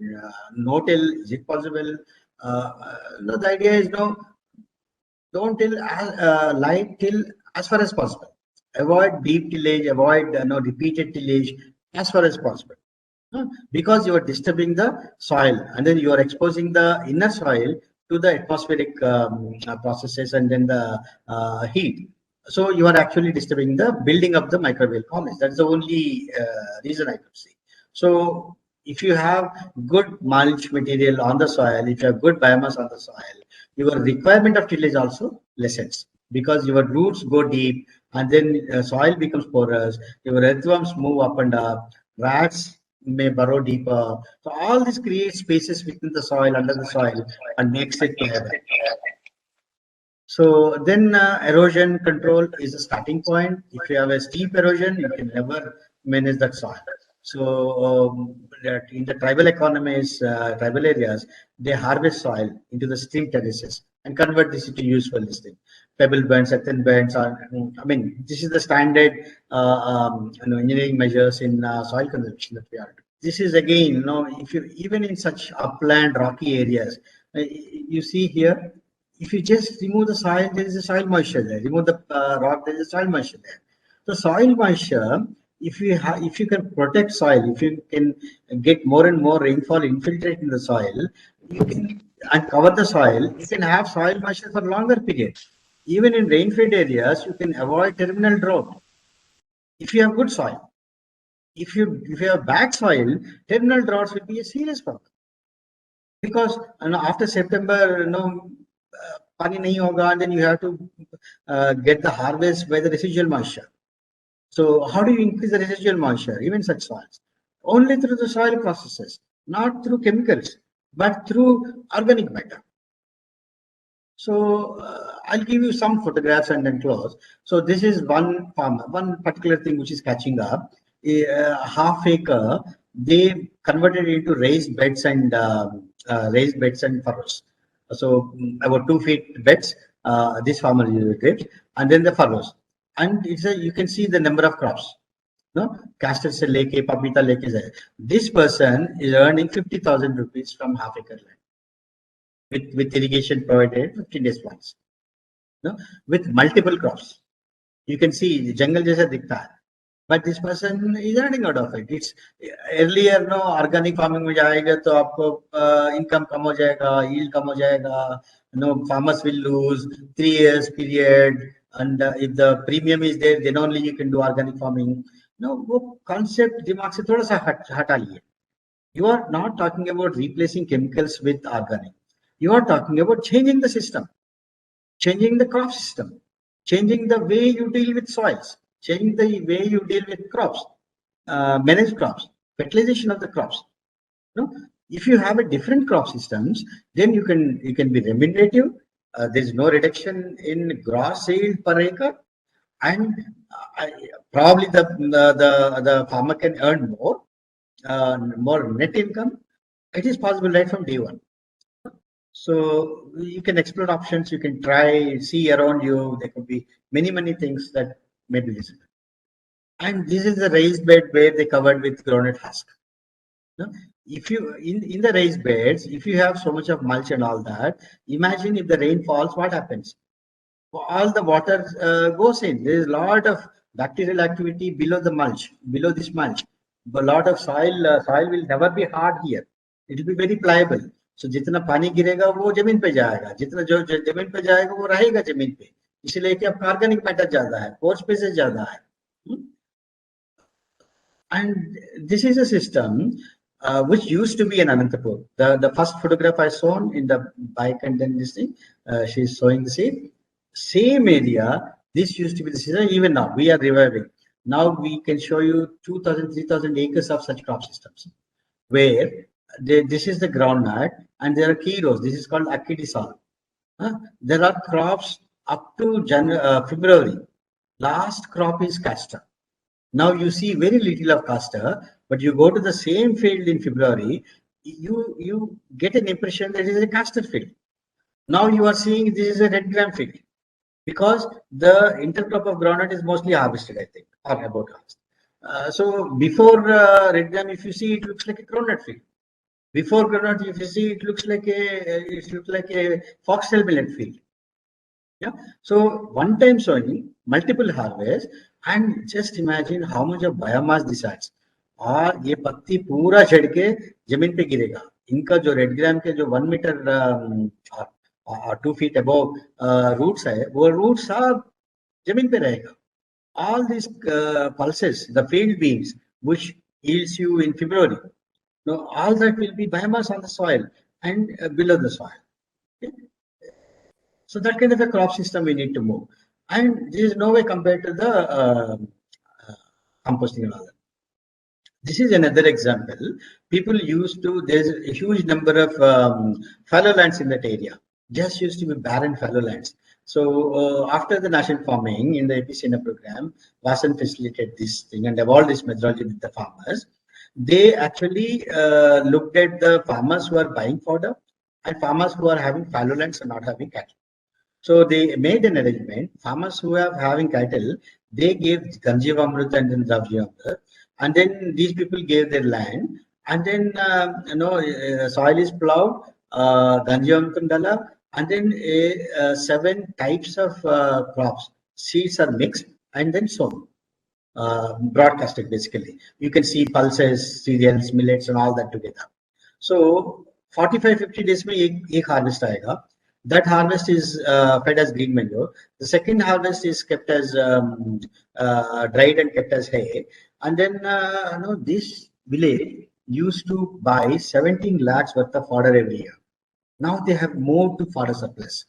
no till, is it possible? No, the idea is no. Don't till light till as far as possible. Avoid deep tillage, avoid repeated tillage as far as possible. Because you are disturbing the soil and then you are exposing the inner soil to the atmospheric processes and then the heat. So you are actually disturbing the building of the microbial colonies. That's the only reason I could see. So if you have good mulch material on the soil, if you have good biomass on the soil, your requirement of tillage also lessens because your roots go deep and then soil becomes porous, your earthworms move up and up, rats may burrow deeper. So all this creates spaces within the soil, under the soil, and makes it pliable. So then erosion control is a starting point. If you have a steep erosion, you can never manage that soil. So in the tribal economies, tribal areas, they harvest soil into the stream terraces and convert this into useful listing. Pebble beds, earthen beds are, I mean, this is the standard engineering measures in soil conservation that we are doing. This is again, if you even in such upland rocky areas, you see here, if you just remove the soil, there is a soil moisture there. Remove the rock, there is a soil moisture there. The soil moisture, if you can protect soil, if you can get more and more rainfall infiltrate in the soil, you can and cover the soil, you can have soil moisture for longer period. Even in rain-fed areas, you can avoid terminal drought if you have good soil. If you have bad soil, terminal droughts will be a serious problem. Because after September, pani nahi hoga, and then you have to get the harvest by the residual moisture. So how do you increase the residual moisture, even such soils? Only through the soil processes, not through chemicals, but through organic matter. So I'll give you some photographs and then close. So this is one farmer, one particular thing which is catching up. A half acre, they converted it into raised beds and furrows. So about 2 feet beds, this farmer did, and then the furrows. And you can see the number of crops. No, castor se leke, papita leke hai. This person is earning 50,000 rupees from half acre land with irrigation provided 15 days once. No, with multiple crops. You can see the jungle jaisa dikhta hai. But this person is earning out of it. It's earlier, organic farming में जाएगा तो आपको income कम हो जाएगा, yield कम हो जाएगा. Farmers will lose 3 years period, and if the premium is there, then only you can do organic farming. वो concept दिमाग से थोड़ा सा हटा लिए. You are not talking about replacing chemicals with organic. You are talking about changing the system, changing the crop system, changing the way you deal with soils, changing the way you deal with crops, manage crops, fertilization of the crops. If you have a different crop systems, then you can be remunerative. There is no reduction in gross yield per acre, and probably the farmer can earn more net income. It is possible right from day one. So you can explore options, you can try, see around you. There could be many things that may be visible. And this is the raised bed where they covered with groundnut husk. No? If you in the raised beds, if you have so much of mulch and all that, imagine if the rain falls, what happens? All the water goes in. There is a lot of bacterial activity below the mulch, below this mulch. A lot of soil will never be hard here. It will be very pliable. So जितना पानी गिरेगा वो जमीन पे जाएगा, जितना जो जमीन पे जाएगा वो रहेगा जमीन पे. इसलिए कि अब ऑर्गेनिक मैटर ज्यादा है, पोर स्पेसेस ज्यादा है. And this is a system which used to be in Anantapur. The first photograph I saw in the bike and then this thing, she's showing the same area. This used to be the system. Even now, we are reviving. Now we can show you 2,000, 3,000 acres of such crop systems, where this is the groundnut and there are key rows. This is called Achidisol. There are crops up to February. Last crop is castor. Now you see very little of castor, but you go to the same field in February, you get an impression that it is a castor field. Now you are seeing this is a red gram field because the intercrop of groundnut is mostly harvested, I think, or about harvest. So before red gram, if you see, it looks like a groundnut field. Before groundnut, if you see, it looks like a foxtail millet field. Yeah. So one time sowing, multiple harvest, and just imagine how much of biomass this adds. और ये पत्ती पूरा झड़ के जमीन पे गिरेगा. इनका जो रेड ग्राम के जो 1 मीटर 2 feet above roots है, वो roots सब जमीन पे रहेगा. All these pulses, the field beans, which yields you in February, no, all that will be biomass on the soil and below the soil. Okay? So that kind of a crop system we need to move. And this is no way compared to the composting and all that. This is another example. People used to, there's a huge number of fallow lands in that area. Just used to be barren fallow lands. So after the national farming in the APCNA program, WASSAN facilitated this thing and evolved this methodology with the farmers. They actually looked at the farmers who are buying fodder and farmers who are having fallow lands and not having cattle. So they made an arrangement. Farmers who are having cattle, they gave Ganjivamrut and then Dravjivamrut, and then these people gave their land, and then soil is plowed, Ganjivamrut dala, and then 7 types of crops, seeds are mixed and then sown, broadcasted basically. You can see pulses, cereals, millets, and all that together. So 45-50 days में एक harvest आएगा. That harvest is fed as green manure. The second harvest is kept as dried and kept as hay. And then this village used to buy 17 lakhs worth of fodder every year. Now they have moved to fodder surplus.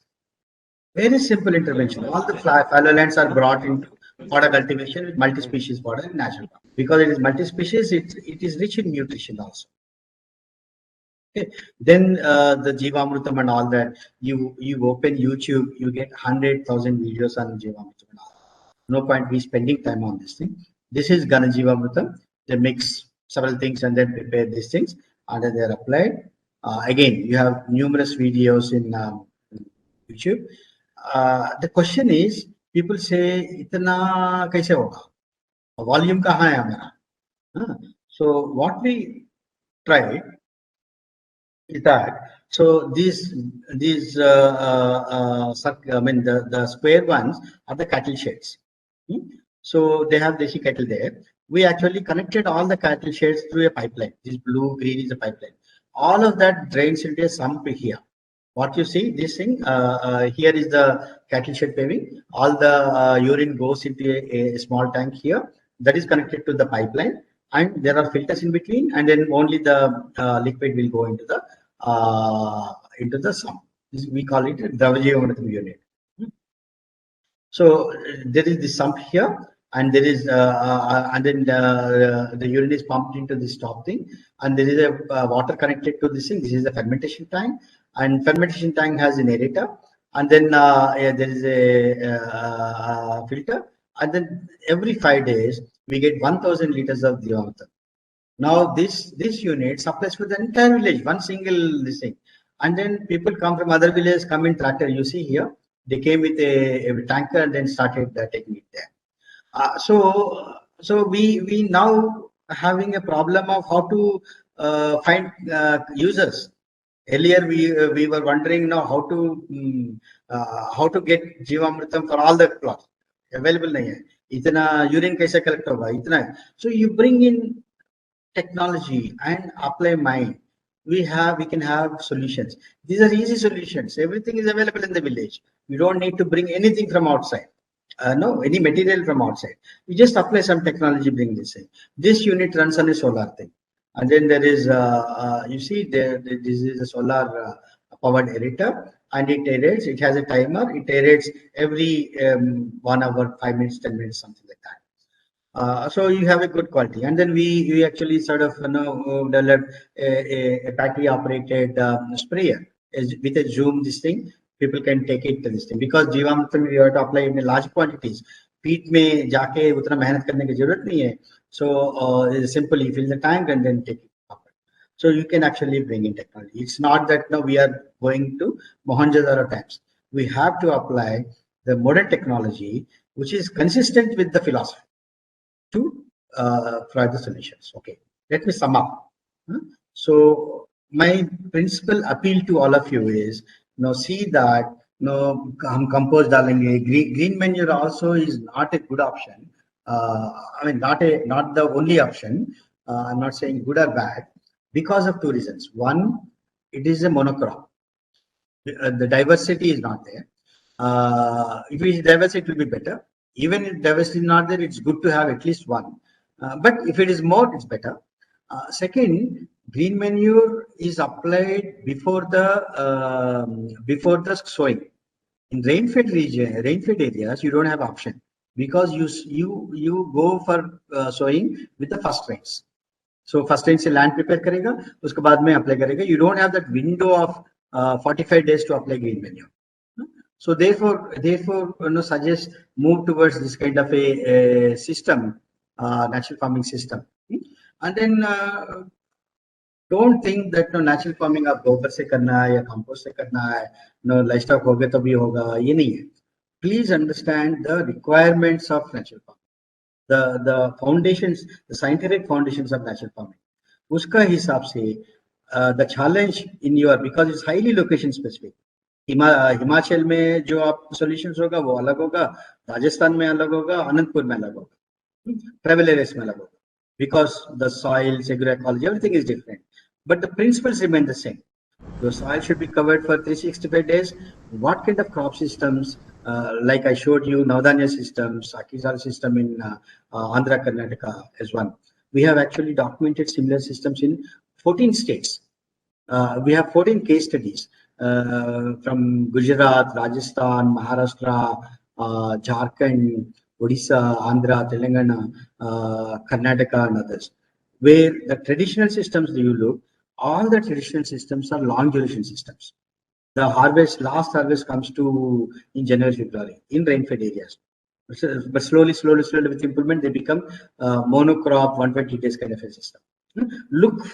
Very simple intervention. All the fallow lands are brought into fodder cultivation with multi-species fodder in natural. Because it is multi-species, it is rich in nutrition also. Okay. Then the Jivamrutam and all that, you open YouTube, you get 100,000 videos on Jivamrutam and all that. No point we spending time on this thing. This is Ghana Jivamrutam. They mix several things and then prepare these things and then they're applied. Again, you have numerous videos in YouTube. The question is, people say, "Itna kaise hoga? Volume kahan hai hamara?" So what we tried is that, so these the square ones are the cattle sheds. So they have Deshi cattle there. We actually connected all the cattle sheds through a pipeline. This blue green is a pipeline. All of that drains into a sump here. What you see, this thing here is the cattle shed paving. All the urine goes into a small tank here that is connected to the pipeline, and there are filters in between, and then only the liquid will go into the sump. We call it a Dravajivamrutam unit. So there is the sump here, and there is and then the urine is pumped into this top thing, and there is a water connected to this thing. This is the fermentation tank, and fermentation tank has an aerator, and then there is a filter, and then every 5 days we get 1,000 liters of Jivamrutam. Now this unit supplies for the entire village, one single this thing. And then people come from other villages, come in tractor. You see here, they came with a tanker and then started taking it there. So we now having a problem of how to find users. Earlier we were wondering now how to get Jivamritam for all the plots. Available nahi hai. Itna urine kaise collect hoga? Itna hai. So you bring in technology and apply mind. We can have solutions. These are easy solutions. Everything is available in the village. You don't need to bring anything from outside. No, any material from outside. You just apply some technology, bring this in. This unit runs on a solar thing. And then there is, you see, this is a solar powered aerator, and it aerates. It has a timer. It aerates every 1 hour, 5 minutes, 10 minutes, something like that. So you have a good quality, and then we actually sort of developed a battery operated sprayer with a zoom. This thing people can take it to this thing, because Jeevamrut we have to apply in large quantities. Peat में जाके उतना मेहनत करने की जरूरत नहीं है. So simply fill the tank and then take it up. So you can actually bring in technology. It's not that now we are going to Mohenjo-daro times. We have to apply the modern technology, which is consistent with the philosophy, to provide the solutions. Okay, let me sum up. So my principal appeal to all of you is, see that hum compost dalenge. Green manure also is not a good option. I mean, not the only option. I'm not saying good or bad, because of two reasons. One, it is a monocrop. The diversity is not there. If it is diversity, it will be better. Even if diversity is not there, it's good to have at least one. But if it is more, it's better. Second, green manure is applied before the sowing. In rain-fed region, rain-fed areas, you don't have option, because you go for sowing with the first rains. So first rain से land prepare करेगा, उसके बाद में apply करेगा. You don't have that window of 45 days to apply green manure. So therefore, suggest move towards this kind of a system, natural farming system. And then don't think that natural farming आप गोबर से करना है या compost से करना है, livestock हो गए तो भी होगा, ये नहीं है. Please understand the requirements of natural farming. The foundations, the scientific foundations of natural farming. उसका हिसाब से the challenge in your, because it's highly location specific. Himachal में जो आप solutions होगा वो अलग होगा, राजस्थान में अलग होगा, अनंतपुर में अलग होगा, tribal areas में अलग होगा, because the soils, agroecology, everything is different, but the principles remain the same. The soil should be covered for 365 days. What kind of crop systems, like I showed you, Navdanya systems, Akizal system in Andhra, Karnataka as one. We have actually documented similar systems in 14 states. We have 14 case studies from Gujarat, Rajasthan, Maharashtra, Jharkhand, Odisha, Andhra, Telangana, Karnataka, and others, where the traditional systems that you look, all the traditional systems are long duration systems. The last harvest comes to in January, February in rain-fed areas. But slowly with improvement, they become monocrop 120 days kind of a system. Look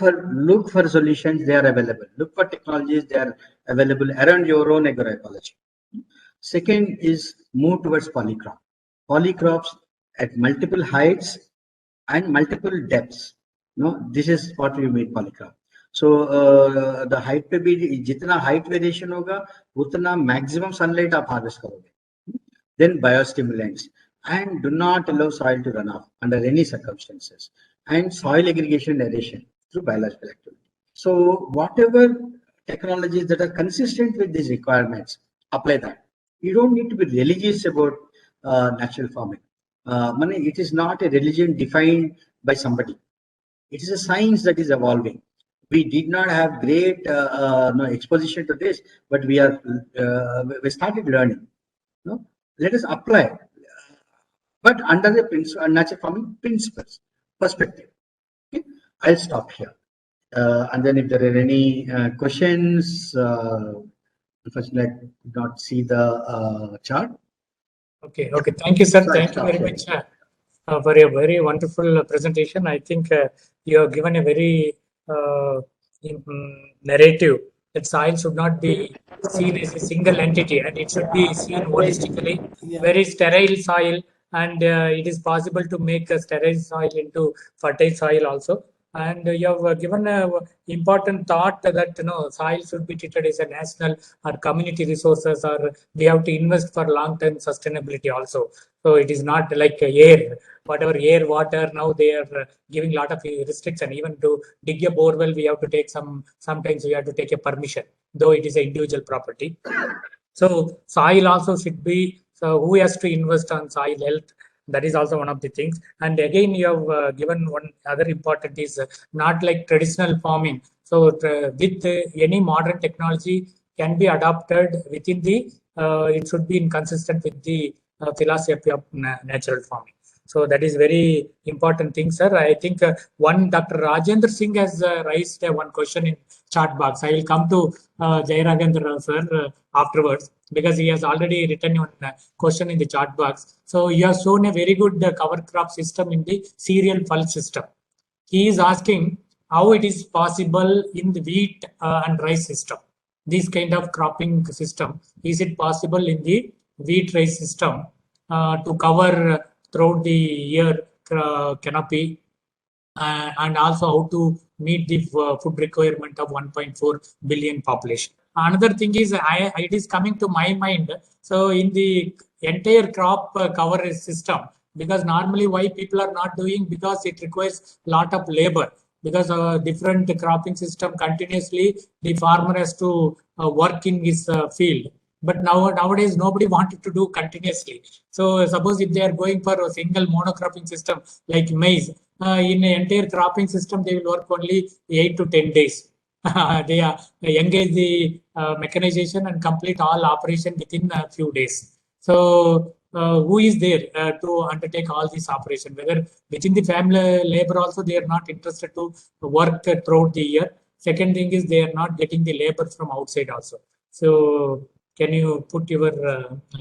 for solutions, they are available. Look for technologies, they are available around your own agroecology. Second is move towards polycrop. Polycrops at multiple heights and multiple depths. This is what we mean polycrop. So the height पे भी जितना height variation होगा उतना maximum sunlight आप harvest करोगे. Then biostimulants, and do not allow soil to run off under any circumstances, and soil aggregation and aeration through biological activity. So whatever technologies that are consistent with these requirements, apply that. You don't need to be religious about natural farming. It is not a religion defined by somebody. It is a science that is evolving. We did not have great exposition to this, but we started learning. Let us apply, but under the natural farming principles perspective. Okay? I'll stop here, and then if there are any questions, unfortunately I could not see the chart. Okay. Thank you, sir. So Thank you very much for a very wonderful presentation. I think you have given a very narrative that soil should not be seen as a single entity and it should be seen holistically. Yeah. Very sterile soil, and it is possible to make a sterile soil into fertile soil also. And you have given a important thought that soil should be treated as a national or community resources, or we have to invest for long-term sustainability also. So it is not like air, whatever air, water. Now they are giving a lot of restriction. Even to dig a bore well, we have to take sometimes we have to take a permission, though it is an individual property. So soil also should be, so who has to invest on soil health? That is also one of the things. And again, you have given one other important is not like traditional farming. So with any modern technology can be adopted within the, it should be inconsistent with the philosophy of natural farming. So that is very important thing, sir. I think one Dr. Rajendra Singh has raised one question in chat box. I will come to Jai Ragendra sir afterwards, because he has already written one question in the chat box. So you have shown a very good cover crop system in the cereal pulse system. He is asking how it is possible in the wheat and rice system. This kind of cropping system, is it possible in the wheat rice system to cover throughout the year canopy, and also how to meet the food requirement of 1.4 billion population. Another thing is, it is coming to my mind. So in the entire crop cover system, because normally why people are not doing, because it requires a lot of labor, because different cropping system continuously the farmer has to work in his field. But nowadays nobody wanted to do continuously. So suppose if they are going for a single monocropping system like maize, in an entire cropping system they will work only 8 to 10 days. They engage the mechanization and complete all operation within a few days. So who is there to undertake all this operation? Whether within the family labor also they are not interested to work throughout the year. Second thing is they are not getting the labor from outside also. So can you put your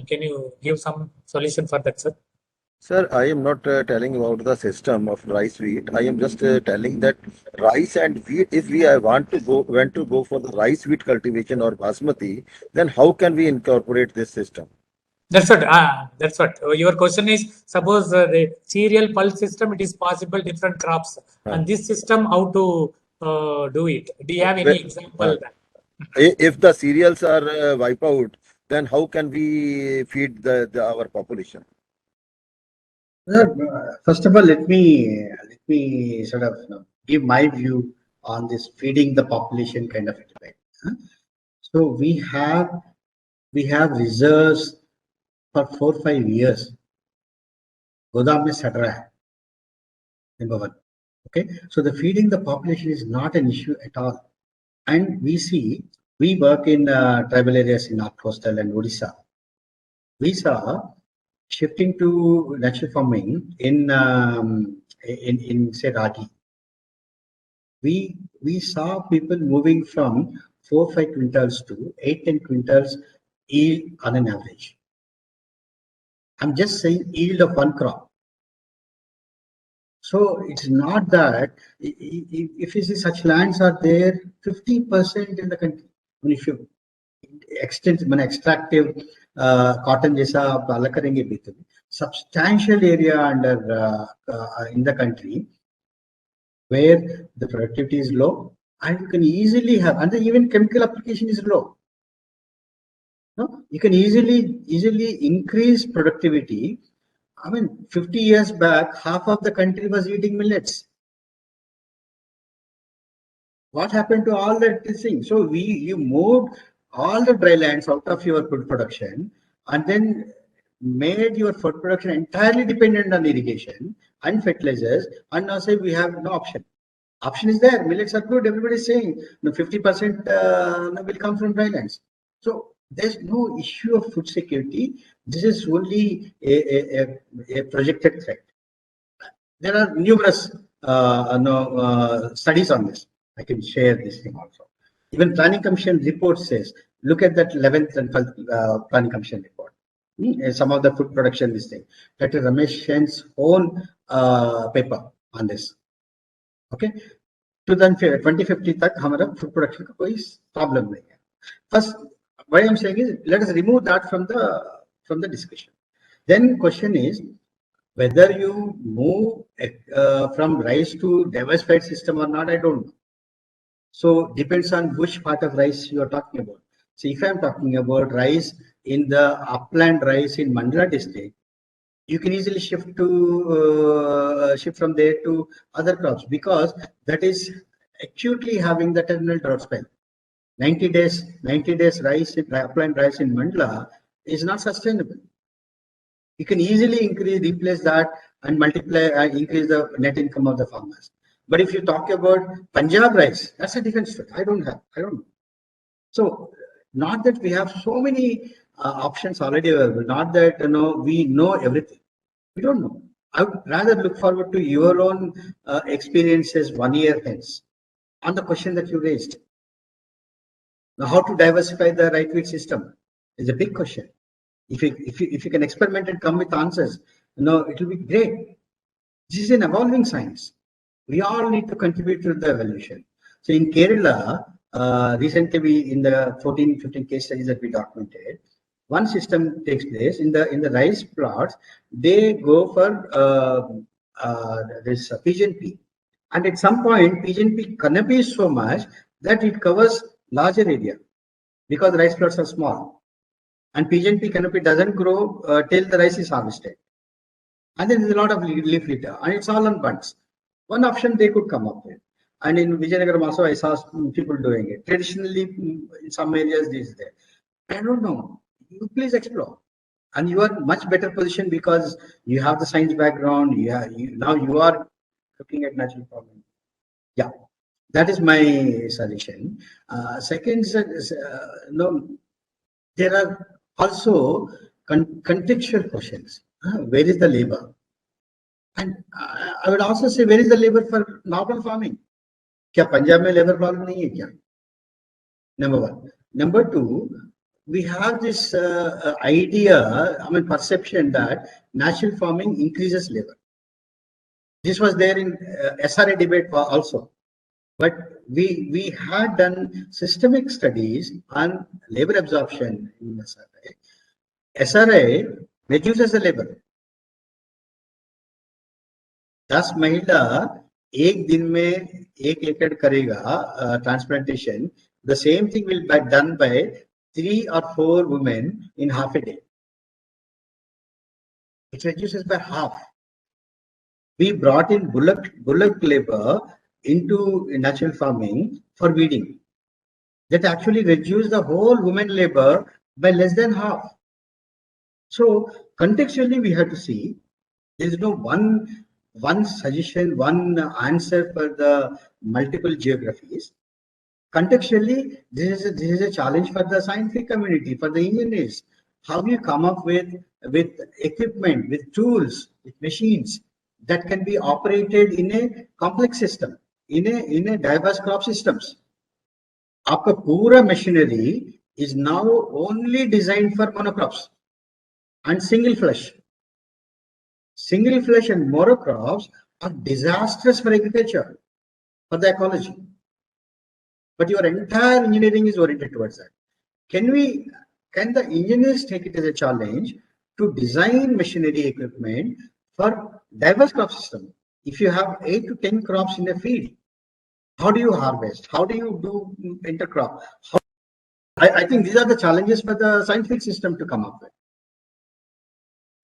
can you give some solution for that, sir? Sir, I am not telling about the system of rice wheat. I am just telling that rice and wheat, if we want to go for the rice wheat cultivation or basmati, then how can we incorporate this system? That's what. That's what. Your question is, suppose the cereal pulse system, it is possible different crops, and this system, how to do it? Do you have any example? If the cereals are wiped out, then how can we feed our population? First of all, let me sort of give my view on this feeding the population kind of a debate. So we have reserves for 4-5 years. Godam mein sad raha hai. Number one. Okay, so the feeding the population is not an issue at all. And we work in tribal areas in North Coastal and Odisha. We saw shifting to natural farming in say Ragi. We saw people moving from 4-5 quintals to 8-10 quintals yield on an average. I'm just saying yield of one crop. So it's not that if you see such lands are there, 50% in the country. I mean, if you extractive cotton जैसा आप अलग करेंगे भी तो substantial area under in the country where the productivity is low and you can easily have, and even chemical application is low. No, you can easily increase productivity. I mean, 50 years back, half of the country was eating millets. What happened to all that thing? So you moved all the dry lands out of your food production and then made your food production entirely dependent on irrigation and fertilizers, and now say we have no option. Option is there. Millets are good. Everybody is saying 50% will come from dry lands. So there's no issue of food security. This is only a projected threat. There are numerous studies on this. I can share this thing also. Even Planning Commission report says, look at that 11th and 12th Planning Commission report. some of the food production, this thing. Dr. Ramesh Sen's own paper on this. Okay. To then 2050 तक हमारा food production का कोई problem नहीं है. First, what I am saying is, let us remove that from the discussion. Then question is whether you move from rice to diversified system or not. I don't know. So depends on which part of rice you are talking about. So if I am talking about rice in the upland rice in Mandla district, you can easily shift from there to other crops because that is acutely having the terminal drought spell. 90 days rice in upland rice in Mandla is not sustainable. You can easily replace that and multiply and increase the net income of the farmers. But if you talk about Punjab rice, that's a different story. I don't know. So not that we have so many options already available, not that we know everything. We don't know. I would rather look forward to your own experiences 1 year hence on the question that you raised. Now, how to diversify the right wheat system is a big question. If you can experiment and come with answers, it will be great. This is an evolving science. We all need to contribute to the evolution. So in Kerala, recently in the 14-15 case studies that we documented, one system takes place in the rice plots. They go for this pigeon pea, and at some point pigeon pea canopy is so much that it covers larger area because the rice plots are small, and pigeon pea canopy doesn't grow till the rice is harvested, and then there's a lot of leaf litter, and it's all on bunds. One option they could come up with, and in Vijayanagaram also I saw people doing it. Traditionally, in some areas this is there. I don't know. You please explore, and you are much better positioned because you have the science background. Now you are looking at natural farming. Yeah, that is my suggestion. Second is, there are also contextual questions. Where is the labor? And I would also say, where is the labor for normal farming? क्या पंजाब में labor problem नहीं है क्या? Number one. Number two, we have this perception that natural farming increases labor. This was there in SRA debate also. But we had done systemic studies on labor absorption in SRA. SRA reduces the labor. 10 महिला एक दिन में 1 एकड़ करेगा transplantation. The same thing will be done by 3 or 4 women in half a day. It reduces by half. We brought in bullock labor into natural farming for weeding. That actually reduced the whole women labor by less than half. So contextually, we have to see there is no one suggestion, one answer for the multiple geographies. Contextually, this is a challenge for the scientific community, for the engineers. How do you come up with equipment, with tools, with machines that can be operated in a complex system, in a diverse crop systems? Our pura machinery is now only designed for monocrops and single flush. Single flush and monocrops are disastrous for agriculture, for the ecology. But your entire engineering is oriented towards that. Can the engineers take it as a challenge to design machinery equipment for diverse crop system? If you have 8 to 10 crops in a field, how do you harvest? How do you do intercrop? I think these are the challenges for the scientific system to come up with.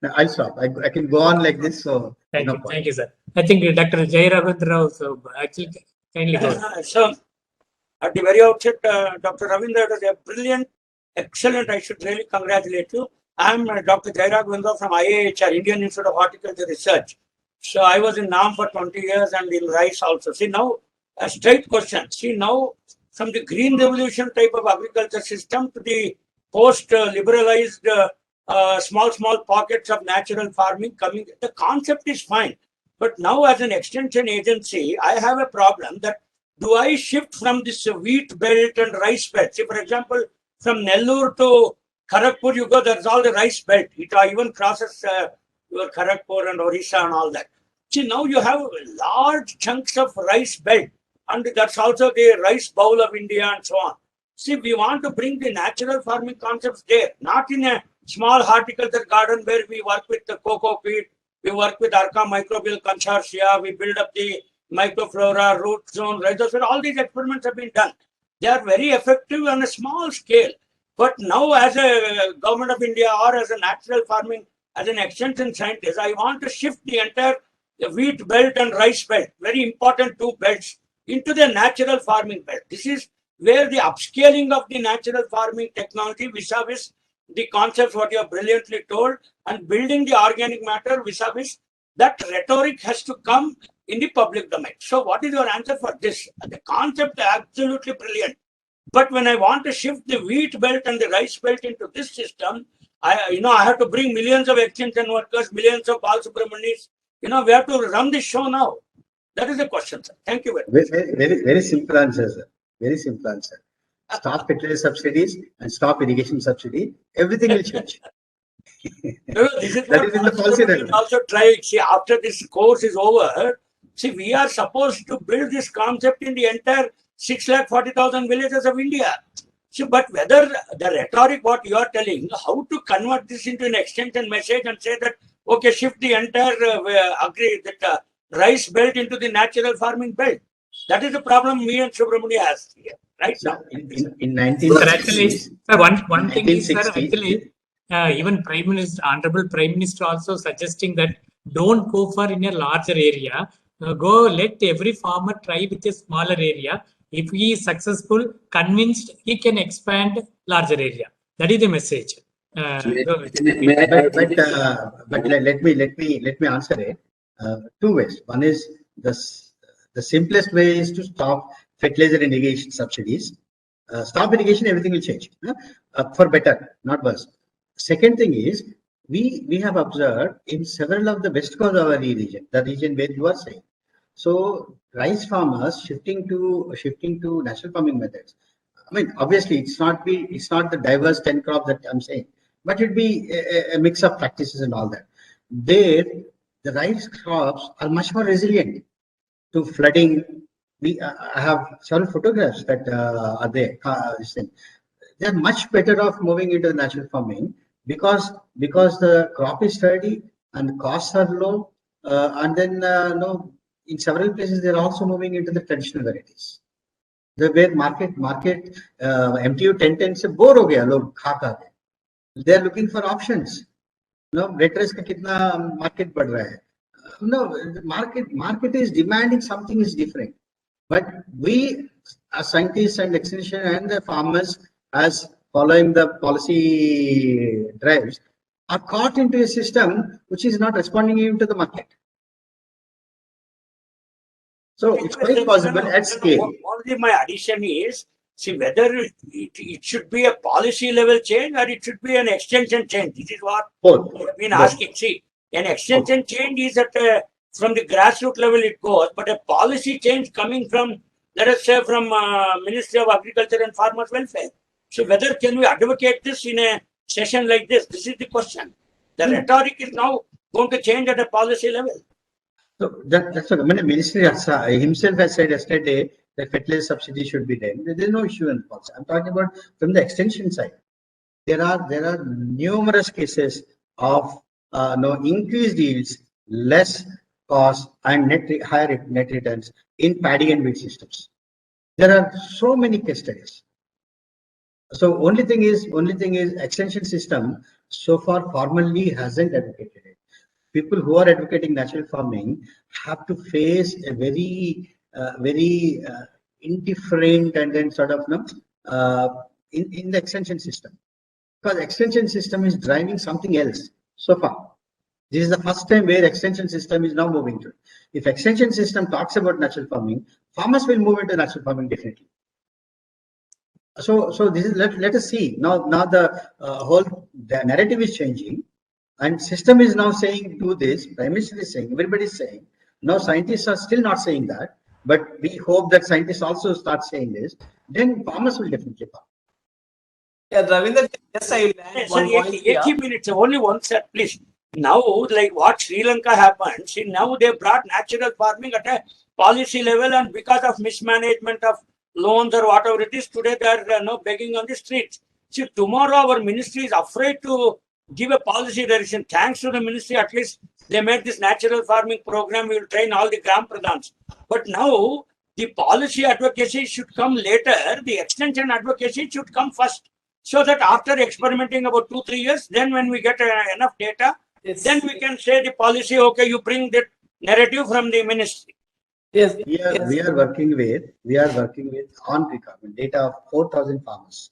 Now, I'll stop. I can go on like this. So Thank you, sir. I think Dr. Jai Ravindra also actually kindly go. So, at the very outset, Dr. Ravindra was a brilliant, excellent. I should really congratulate you. I'm Dr. Jai Ravindra from IIHR, Indian Institute of Horticulture Research. So I was in NAM for 20 years and in rice also. See now, a straight question. See now, from the green revolution type of agriculture system to the post-liberalized small pockets of natural farming coming, the concept is fine. But now as an extension agency, I have a problem that do I shift from this wheat belt and rice belt? See, for example, from Nellore to Kharagpur, you go, there's all the rice belt. It even crosses your Kharagpur and Orissa and all that. See, now you have large chunks of rice belt, and that's also the rice bowl of India and so on. See, we want to bring the natural farming concepts there, not in a small horticulture garden where we work with the cocoa peat, we work with Arca microbial consortia, we build up the microflora, root zone, rhizosphera. All these experiments have been done. They are very effective on a small scale. But now, as a government of India or as a natural farming, as an extension scientist, I want to shift the entire wheat belt and rice belt, very important two belts, into the natural farming belt. This is where the upscaling of the natural farming technology vis-a-vis the concepts what you have brilliantly told, and building the organic matter vis-a-vis that rhetoric has to come in the public domain. So what is your answer for this? The concept is absolutely brilliant. But when I want to shift the wheat belt and the rice belt into this system, I have to bring millions of extension workers, millions of Bal Subramanians. We have to run this show now. That is the question, sir. Thank you very much. Very simple answer, sir. Very simple answer. Stop fertilizer subsidies and stop irrigation subsidy. Everything will change. This is That what is in the policy we also try. See, after this course is over, see, we are supposed to build this concept in the entire 640,000 villages of India. See, but whether the rhetoric, what you are telling, how to convert this into an extension message and say that, okay, shift the entire rice belt into the natural farming belt. That is the problem me and Subramania has here, right now. In Sir, actually, 1960s, sir, one thing is, sir, 1960s, actually, even Prime Minister, Honorable Prime Minister also suggesting that don't go for in a larger area. Go let every farmer try with a smaller area. If he is successful, convinced, he can expand larger area. That is the message. but let me answer it two ways. One is the simplest way is to stop fertilizer and irrigation subsidies. Stop irrigation, everything will change for better, not worse. Second thing is we have observed in several of the West Godavari region, the region where you are saying. So rice farmers shifting to natural farming methods. I mean, obviously, it's not the diverse 10 crop that I'm saying, but it'd be a mix of practices and all that. There, the rice crops are much more resilient to flooding. I have several photographs that are there. They're much better off moving into the natural farming because the crop is sturdy and the costs are low, and then in several places they're also moving into the traditional varieties. The where market MTU 1010 से bore हो गया लोग खा they are looking for options. Red rice का कितना market बढ़ रहा है. No, the market is demanding something is different. But we as scientists and extension and the farmers, as following the policy drives, are caught into a system which is not responding even to the market. So it's quite possible at scale. Only my addition is, see, whether it should be a policy level change or it should be an extension change. This is what I've been asking. See, an extension change is at from the grassroots level it goes, but a policy change coming from, let us say, from Ministry of Agriculture and Farmers Welfare. So whether can we advocate this in a session like this? This is the question. The rhetoric is now going to change at a policy level. So that's what the ministry himself has said yesterday that fertilizer subsidy should be done. There is no issue in policy. I'm talking about from the extension side. There are numerous cases of increased yields, less cost, and higher net returns in paddy and wheat systems. There are so many case studies. So only thing is extension system so far formally hasn't advocated it. People who are advocating natural farming have to face a very indifferent and then sort of in the extension system, because extension system is driving something else so far. This is the first time where extension system is now moving to. If extension system talks about natural farming, farmers will move into natural farming definitely. So this is let us see now the the narrative is changing. And system is now saying do this, Prime Minister is saying, everybody is saying. Now scientists are still not saying that, but we hope that scientists also start saying this. Then farmers will definitely come. Yeah, Ravindra, just I will add Sir, one point here. 80 minutes, only one set, please. Now, like what Sri Lanka happened, see, now they brought natural farming at a policy level, and because of mismanagement of loans or whatever it is, today they are begging on the streets. See, tomorrow our ministry is afraid to give a policy direction. Thanks to the ministry, at least they made this natural farming program. We will train all the Gram Pradhans. But now, the policy advocacy should come later. The extension advocacy should come first. So that after experimenting about 2-3 years, then when we get enough data, Yes. then we can say the policy, okay, you bring that narrative from the ministry. Yes. We are working with on record data of 4,000 farmers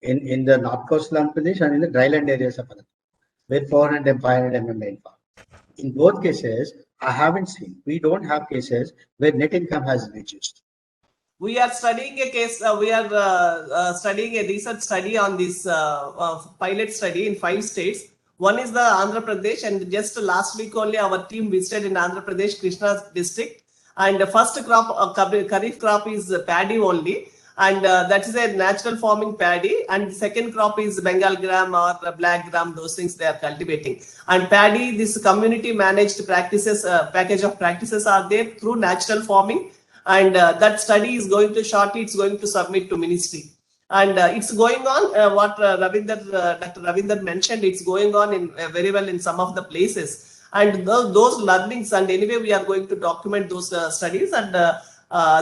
in the North Coastal Andhra Pradesh and in the dryland areas of Andhra, with 400 and 500 mm rainfall. In both cases, I haven't seen. We don't have cases where net income has reduced. We are studying a case. We are studying a research study on this pilot study in 5 states. One is the Andhra Pradesh, and just last week only our team visited in Andhra Pradesh, Krishna district. And the first crop, Kharif crop is paddy only, and that is a natural farming paddy. And the second crop is Bengal gram or black gram. Those things they are cultivating. And paddy, this community managed practices, package of practices are there through natural farming. And that study is going to shortly, it's going to submit to ministry. And it's going on, what Dr. Ravindra mentioned, it's going on in very well in some of the places. And those learnings, and anyway, we are going to document those studies, and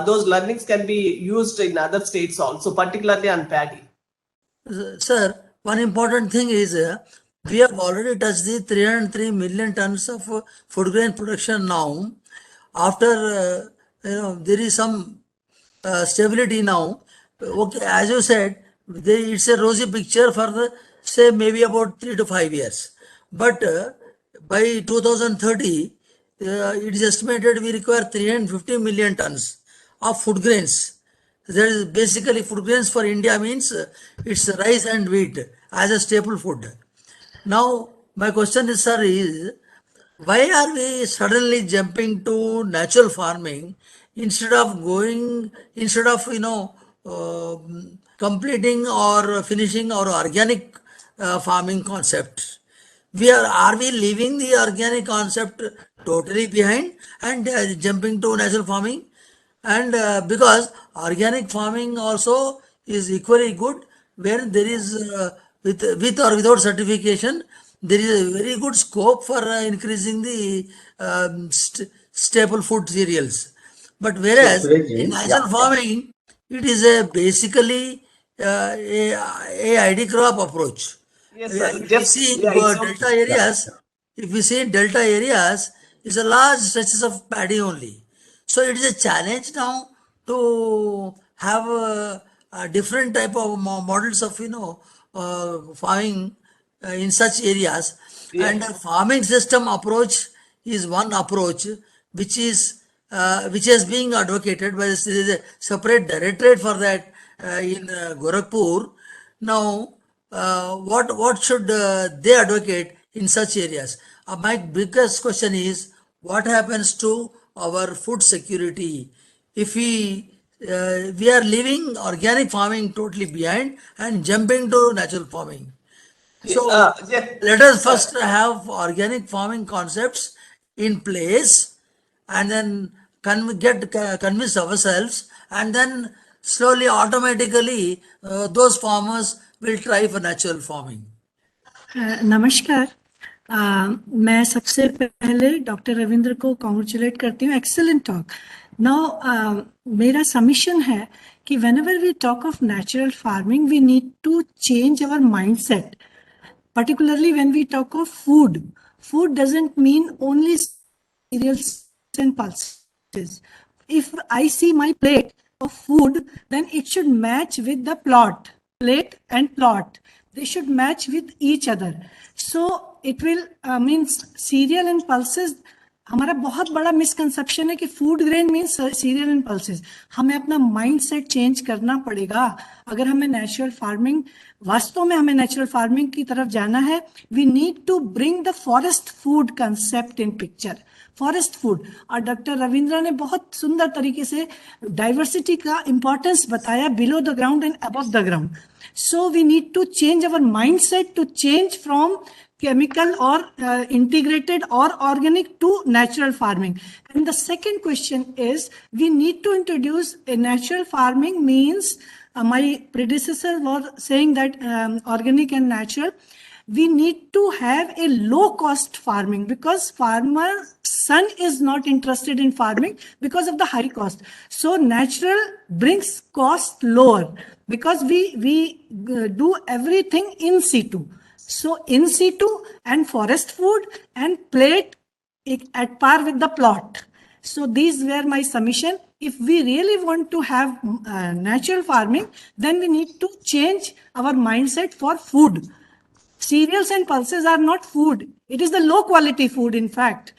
those learnings can be used in other states also, particularly on paddy. Sir, one important thing is we have already touched the 303 million tons of food grain production now. After there is some stability now. Okay, as you said, it's a rosy picture for the say maybe about 3 to 5 years. But by 2030, it is estimated we require 350 million tons of food grains. That is basically food grains for India means it's rice and wheat as a staple food. Now, my question is, sir, is why are we suddenly jumping to natural farming instead of completing or finishing our organic farming concept? Are we leaving the organic concept totally behind and jumping to natural farming? And because organic farming also is equally good, where there is with or without certification, there is a very good scope for increasing the staple food cereals. But whereas in natural farming, it is basically a ID crop approach. Yes, sir. If we see in delta areas, it's a large stretches of paddy only. So it is a challenge now to have a different type of models of farming in such areas. Yeah. And a farming system approach is one approach which is which is being advocated by there is a separate directorate for that in Gorakhpur. Now, what should they advocate in such areas? My biggest question is what happens to our food security if we are leaving organic farming totally behind and jumping to natural farming? So let us first have organic farming concepts in place and then convince ourselves, and then slowly automatically those farmers will try for natural farming. नमस्कार, मैं सबसे पहले doctor Ravindra को congratulate करती हूँ. Excellent talk. Now मेरा submission है कि whenever we talk of natural farming, we need to change our mindset. Particularly when we talk of food. Food doesn't mean only cereals and pulses. If I see my plate of food, then it should match with the plot. Plate and plot. They should match with each other. So it will means cereal and pulses. हमारा बहुत बड़ा misconception है कि food grain means serial and pulses. हमें अपना mindset change करना पड़ेगा. अगर हमें नेचुरल फार्मिंग, वास्तव में हमें नेचुरल फार्मिंग की तरफ जाना है, we need to bring the forest food concept in picture. Forest food, और डॉक्टर रविंद्र ने बहुत सुंदर तरीके से डाइवर्सिटी का इंपॉर्टेंस बताया, below the ground and above the ground. So we need to change our mindset to change from chemical or integrated or organic to natural farming. And the second question is, we need to introduce a natural farming means, my predecessor was saying that organic and natural, we need to have a low cost farming, because farmer son is not interested in farming because of the high cost. So natural brings cost lower, because we do everything in situ. So in situ and forest food and plate at par with the plot. So these were my submission. If we really want to have natural farming, then we need to change our mindset for food. Cereals and pulses are not food. It is the low quality food, in fact.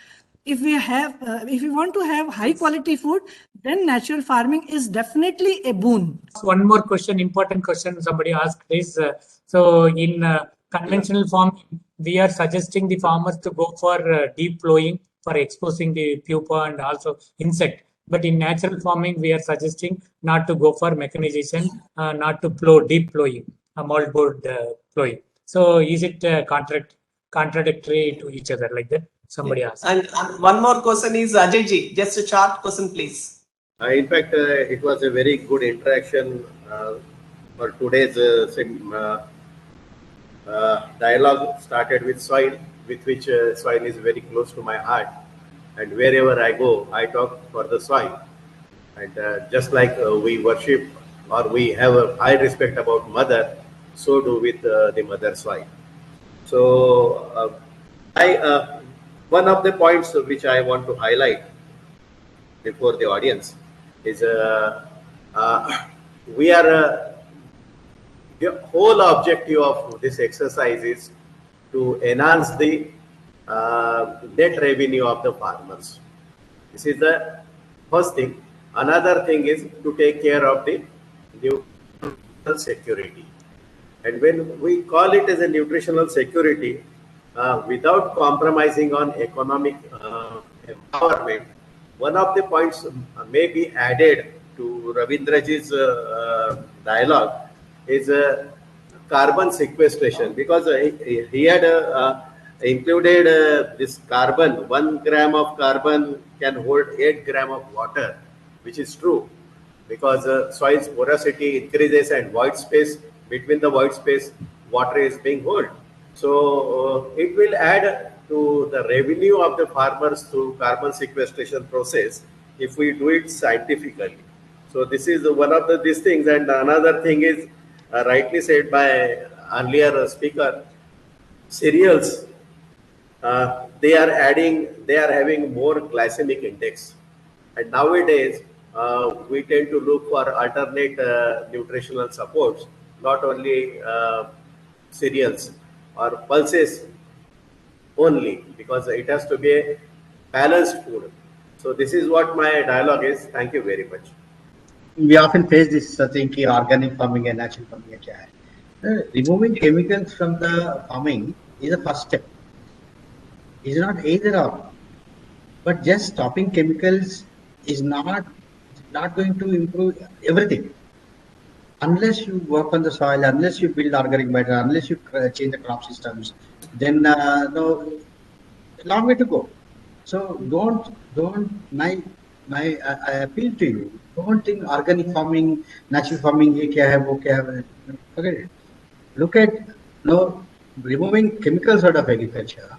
If we want to have high quality food, then natural farming is definitely a boon. One more question, important question somebody asked is, so in conventional farming, we are suggesting the farmers to go for deep plowing for exposing the pupa and also insect. But in natural farming, we are suggesting not to go for mechanization, not to plow, deep plowing, moldboard plowing. So is it contradictory to each other like that? Somebody asked. And one more question is Ajay ji. Just a short question, please. In fact, it was a very good interaction for today's dialogue. Started with soil, with which soil is very close to my heart. And wherever I go, I talk for the soil. And just like we worship or we have a high respect about mother, so do with the mother soil. So one of the points which I want to highlight before the audience is we are the whole objective of this exercise is to enhance the net revenue of the farmers. This is the first thing. Another thing is to take care of the nutritional security. And when we call it as a nutritional security, without compromising on economic empowerment, one of the points may be added to Ravindraji's dialogue is carbon sequestration, because he had included this carbon. 1 gram of carbon can hold 8 gram of water, which is true, because soil's porosity increases and void space, between the void space, water is being held. So it will add to the revenue of the farmers through carbon sequestration process if we do it scientifically. So this is one of these things. And another thing is rightly said by earlier speaker, cereals, they are having more glycemic index. And nowadays, we tend to look for alternate nutritional supports, not only cereals or pulses only, because it has to be a balanced food. So this is what my dialogue is. Thank you very much. We often face this thing कि organic farming and natural farming क्या है? Removing chemicals from the farming is the first step. It's not either or. But just stopping chemicals is not going to improve everything. Unless you work on the soil, unless you build organic matter, unless you change the crop systems, then no, long way to go. So I appeal to you, don't think organic farming, natural farming, ye kya hai, wo kya hai. Forget it. Look at removing chemicals out of agriculture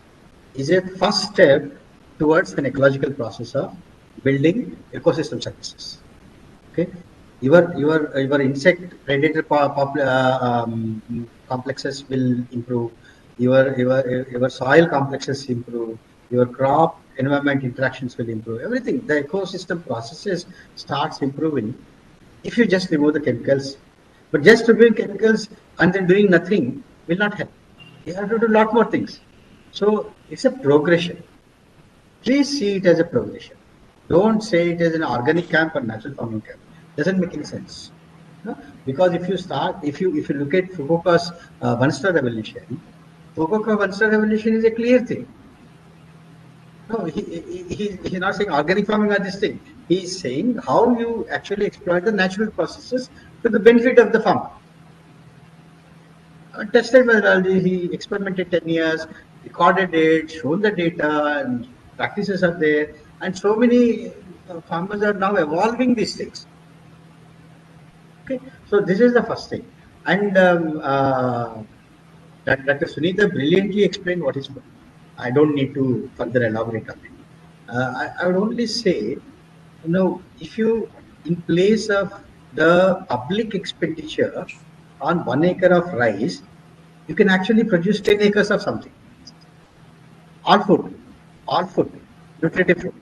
is a first step towards an ecological process of building ecosystem services. Okay, your insect predator complexes will improve. Your soil complexes improve. Your crop environment interactions will improve. Everything, the ecosystem processes starts improving if you just remove the chemicals. But just removing chemicals and then doing nothing will not help. You have to do a lot more things. So it's a progression. Please see it as a progression. Don't say it as an organic camp or natural farming camp. Doesn't make any sense. Because if you look at Fukuoka's one-star revolution, Fukuoka one-star revolution is a clear thing. No, he's not saying organic farming are this thing. He's saying how you actually exploit the natural processes to the benefit of the farmer. Tested methodology, he experimented 10 years, recorded it, shown the data, and practices are there. And so many farmers are now evolving these things. Okay, so this is the first thing. And Dr. Sunita brilliantly explained what is food. I don't need to further elaborate on it. I would only say, if you, in place of the public expenditure on 1 acre of rice, you can actually produce 10 acres of something. All food, nutritive food.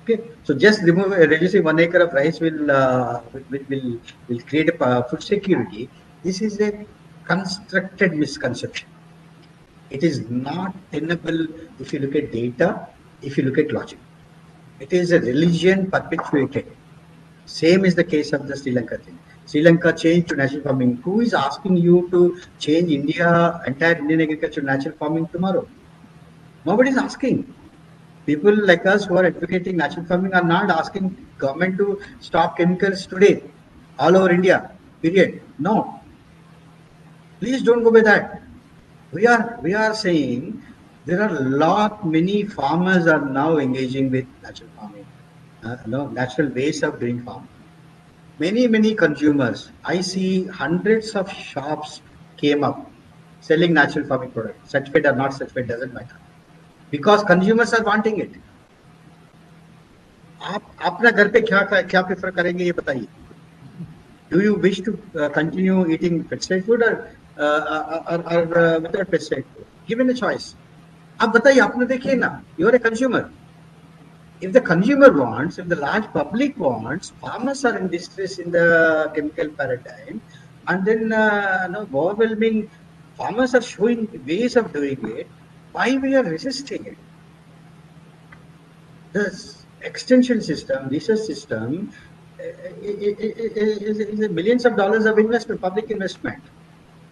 Okay, so just reducing 1 acre of rice will create a food security. This is a constructed misconception. It is not tenable if you look at data, if you look at logic. It is a religion perpetuated. Same is the case of the Sri Lanka thing. Sri Lanka changed to natural farming. Who is asking you to change entire Indian agriculture to natural farming tomorrow? Nobody is asking. People like us who are advocating natural farming are not asking government to stop chemicals today, all over India, period. No. Please don't go by that. We are saying there are many farmers are now engaging with natural farming, natural ways of doing farming. Many consumers, I see hundreds of shops came up selling natural farming products, certified or not certified, doesn't matter, because consumers are wanting it. आप अपना घर पे क्या prefer करेंगे ये बताइए. Do you wish to continue eating pesticide food or without pesticide food? Given a choice, आप बताइए, आपने देखिए ना, you are a consumer. If the consumer wants, if the large public wants, farmers are in distress in the chemical paradigm, and then overwhelming farmers are showing ways of doing it. Why we are resisting it? The extension system, research system, is millions of dollars of investment, public investment.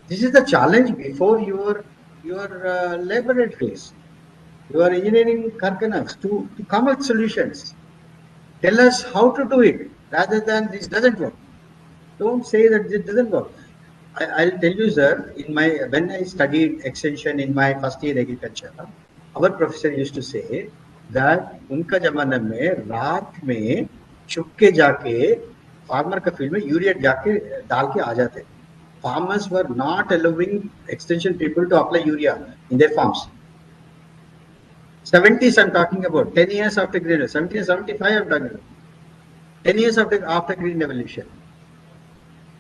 This is the challenge before your laboratories, your engineering karkanas to come with solutions. Tell us how to do it rather than this doesn't work. Don't say that this doesn't work. I'll tell you, sir, when I studied extension in my first year agriculture, our professor used to say that उनका जमाना में रात में छुप के जाके farmer का field में यूरिया जाके डाल के आ जाते. Farmers were not allowing extension people to apply urea in their farms. 70s I'm talking about, 10 years after green, 70 75 I'm talking about, 10 years after green revolution.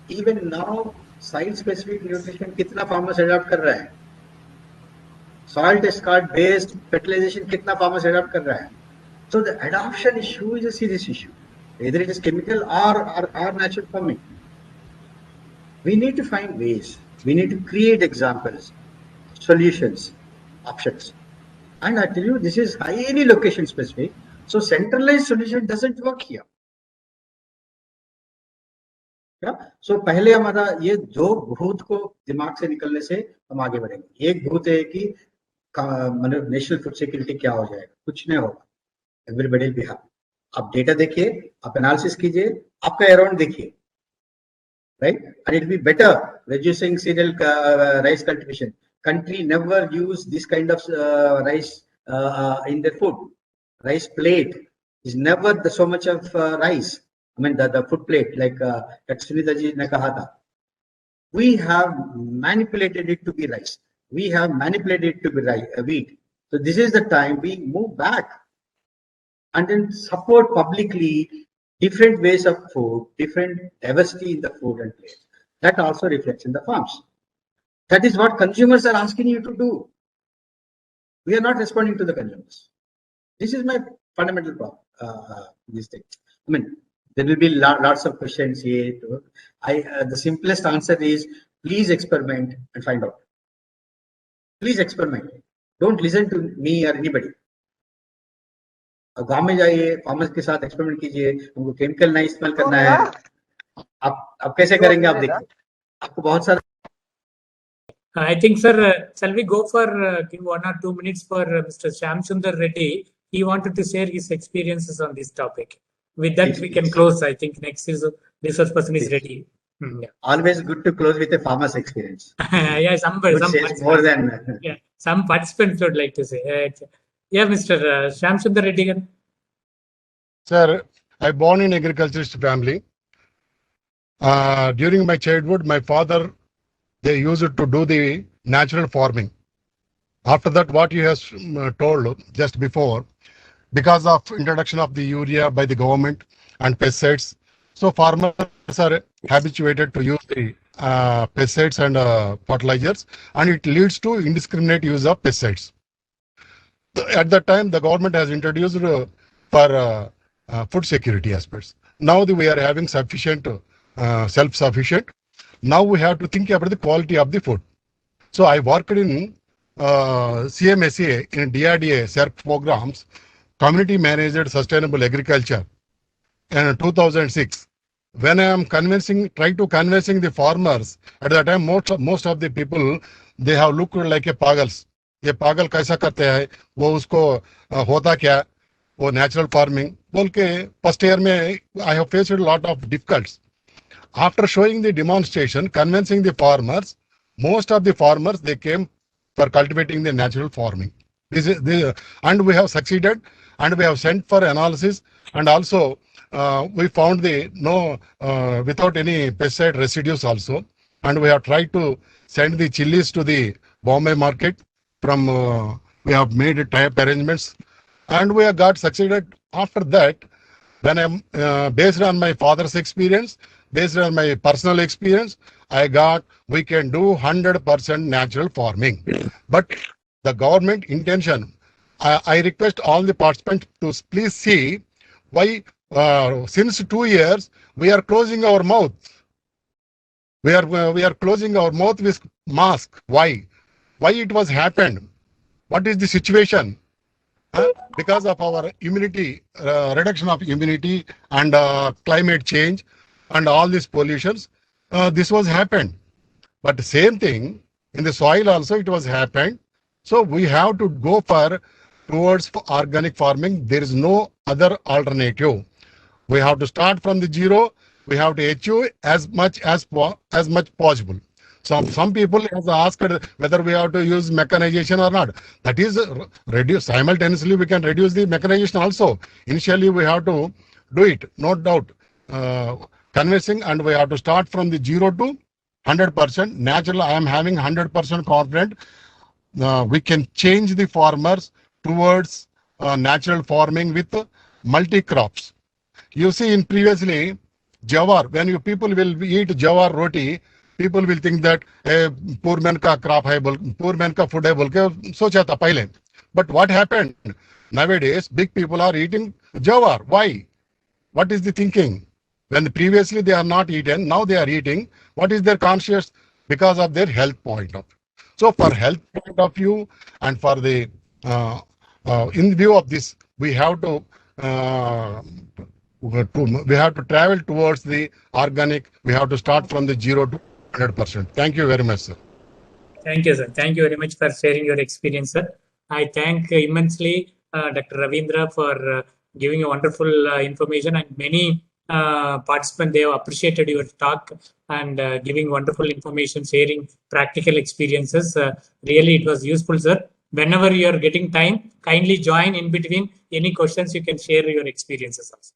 Even now, site specific nutrition कितना farmers adopt कर रहा है? Soil test card based fertilization कितना farmers adopt कर रहा है? So the adoption issue is a serious issue, either it is chemical or natural farming. We need to find ways. We need to create examples, solutions, options. And I tell you, this is highly location specific. So centralized solution doesn't work here. So पहले हमारा ये दो भूत को दिमाग से निकलने से हम आगे बढ़ेंगे. एक भूत है कि मतलब नेशनल फूड सिक्योरिटी क्या हो जाएगा, कुछ नहीं होगा. Everybody will be happy. आप डेटा देखिए, आप एनालिसिस कीजिए, आपका अराउंड देखिए, right? And it will be better reducing cereal rice cultivation. Country never use this kind of rice in their food. Rice plate is never so much of rice. I mean the food plate, like Sunita ji ne kaha tha. We have manipulated it to be rice. We have manipulated it to be wheat. So this is the time we move back and then support publicly different ways of food, different diversity in the food and plate. That also reflects in the farms. That is what consumers are asking you to do. We are not responding to the consumers. This is my fundamental problem. This thing. I mean, there will be lots of questions here. The simplest answer is please experiment and find out. Please experiment. Don't listen to me or anybody. गांव में जाइए, farmers के साथ experiment कीजिए, उनको chemical नहीं इस्तेमाल करना है, आप कैसे करेंगे आप देखिए आपको बहुत सारा I think, sir, shall we go for give 1 or 2 minutes for Mr. Shamsundar Reddy? He wanted to share his experiences on this topic. With that, we can close. I think next is resource person is ready. Yeah. Always good to close with a farmer's experience. Yeah, some says more than yeah, some participants would like to say. Yeah, Mr. Shamsundar Reddy. Sir, I born in agriculturist family. During my childhood, my father, they used to do the natural farming. After that, what you have told just before, because of introduction of the urea by the government and pesticides, so farmers are habituated to use the pesticides and fertilizers, and it leads to indiscriminate use of pesticides. At that time, the government has introduced for food security aspects. Now we are having sufficient, self-sufficient. Now we have to think about the quality of the food. So I worked in CMSA in DRDA SERP programs, Community Managed Sustainable Agriculture in 2006. When I am trying to convincing the farmers, at that time most of the people, they have looked like a pagals. ये पागल कैसा करते हैं वो उसको होता क्या वो नेचुरल फार्मिंग बोल के फर्स्ट ईयर में I have faced a lot of difficulties. After showing the demonstration, convincing the farmers, most of the farmers, they came for cultivating the natural farming. And we have succeeded, and we have sent for analysis, and also we found without any pesticide residues also, and we have tried to send the chilies to the Bombay market. We have made type arrangements, and we have got succeeded. After that, when I'm based on my father's experience, based on my personal experience, we can do 100% natural farming. But the government intention, I request all the participants to please see why since 2 years we are closing our mouth. We are closing our mouth with mask. Why? Why it was happened? What is the situation? Because of our immunity, reduction of immunity and climate change and all these pollutions, this was happened. But the same thing in the soil also it was happened. So we have to go towards organic farming. There is no other alternative. We have to start from the zero. We have to achieve as much possible. So some people have asked whether we have to use mechanization or not. That is reduce simultaneously. We can reduce the mechanization also. Initially, we have to do it, no doubt. Convincing, and we have to start from the 0 to 100%. Natural, I am having 100% confident. We can change the farmers towards natural farming with multi-crops. You see, in previously, jawar, when people will eat jawar roti, people will think that poor man ka crop hai, poor man ka food hai, bolke socha tha pehle. But what happened? Nowadays, big people are eating jawar. Why? What is the thinking? When previously they are not eaten, now they are eating. What is their conscious? Because of their health point of view. So for health point of view and for the in view of this, we have to travel towards the organic. We have to start from the 0 to 100%. Thank you very much, sir. Thank you, sir. Thank you very much for sharing your experience, sir. I thank immensely Dr. Ravindra for giving a wonderful information, and many participants, they have appreciated your talk and giving wonderful information, sharing practical experiences. Really, it was useful, sir. Whenever you are getting time, kindly join in between. Any questions, you can share your experiences also.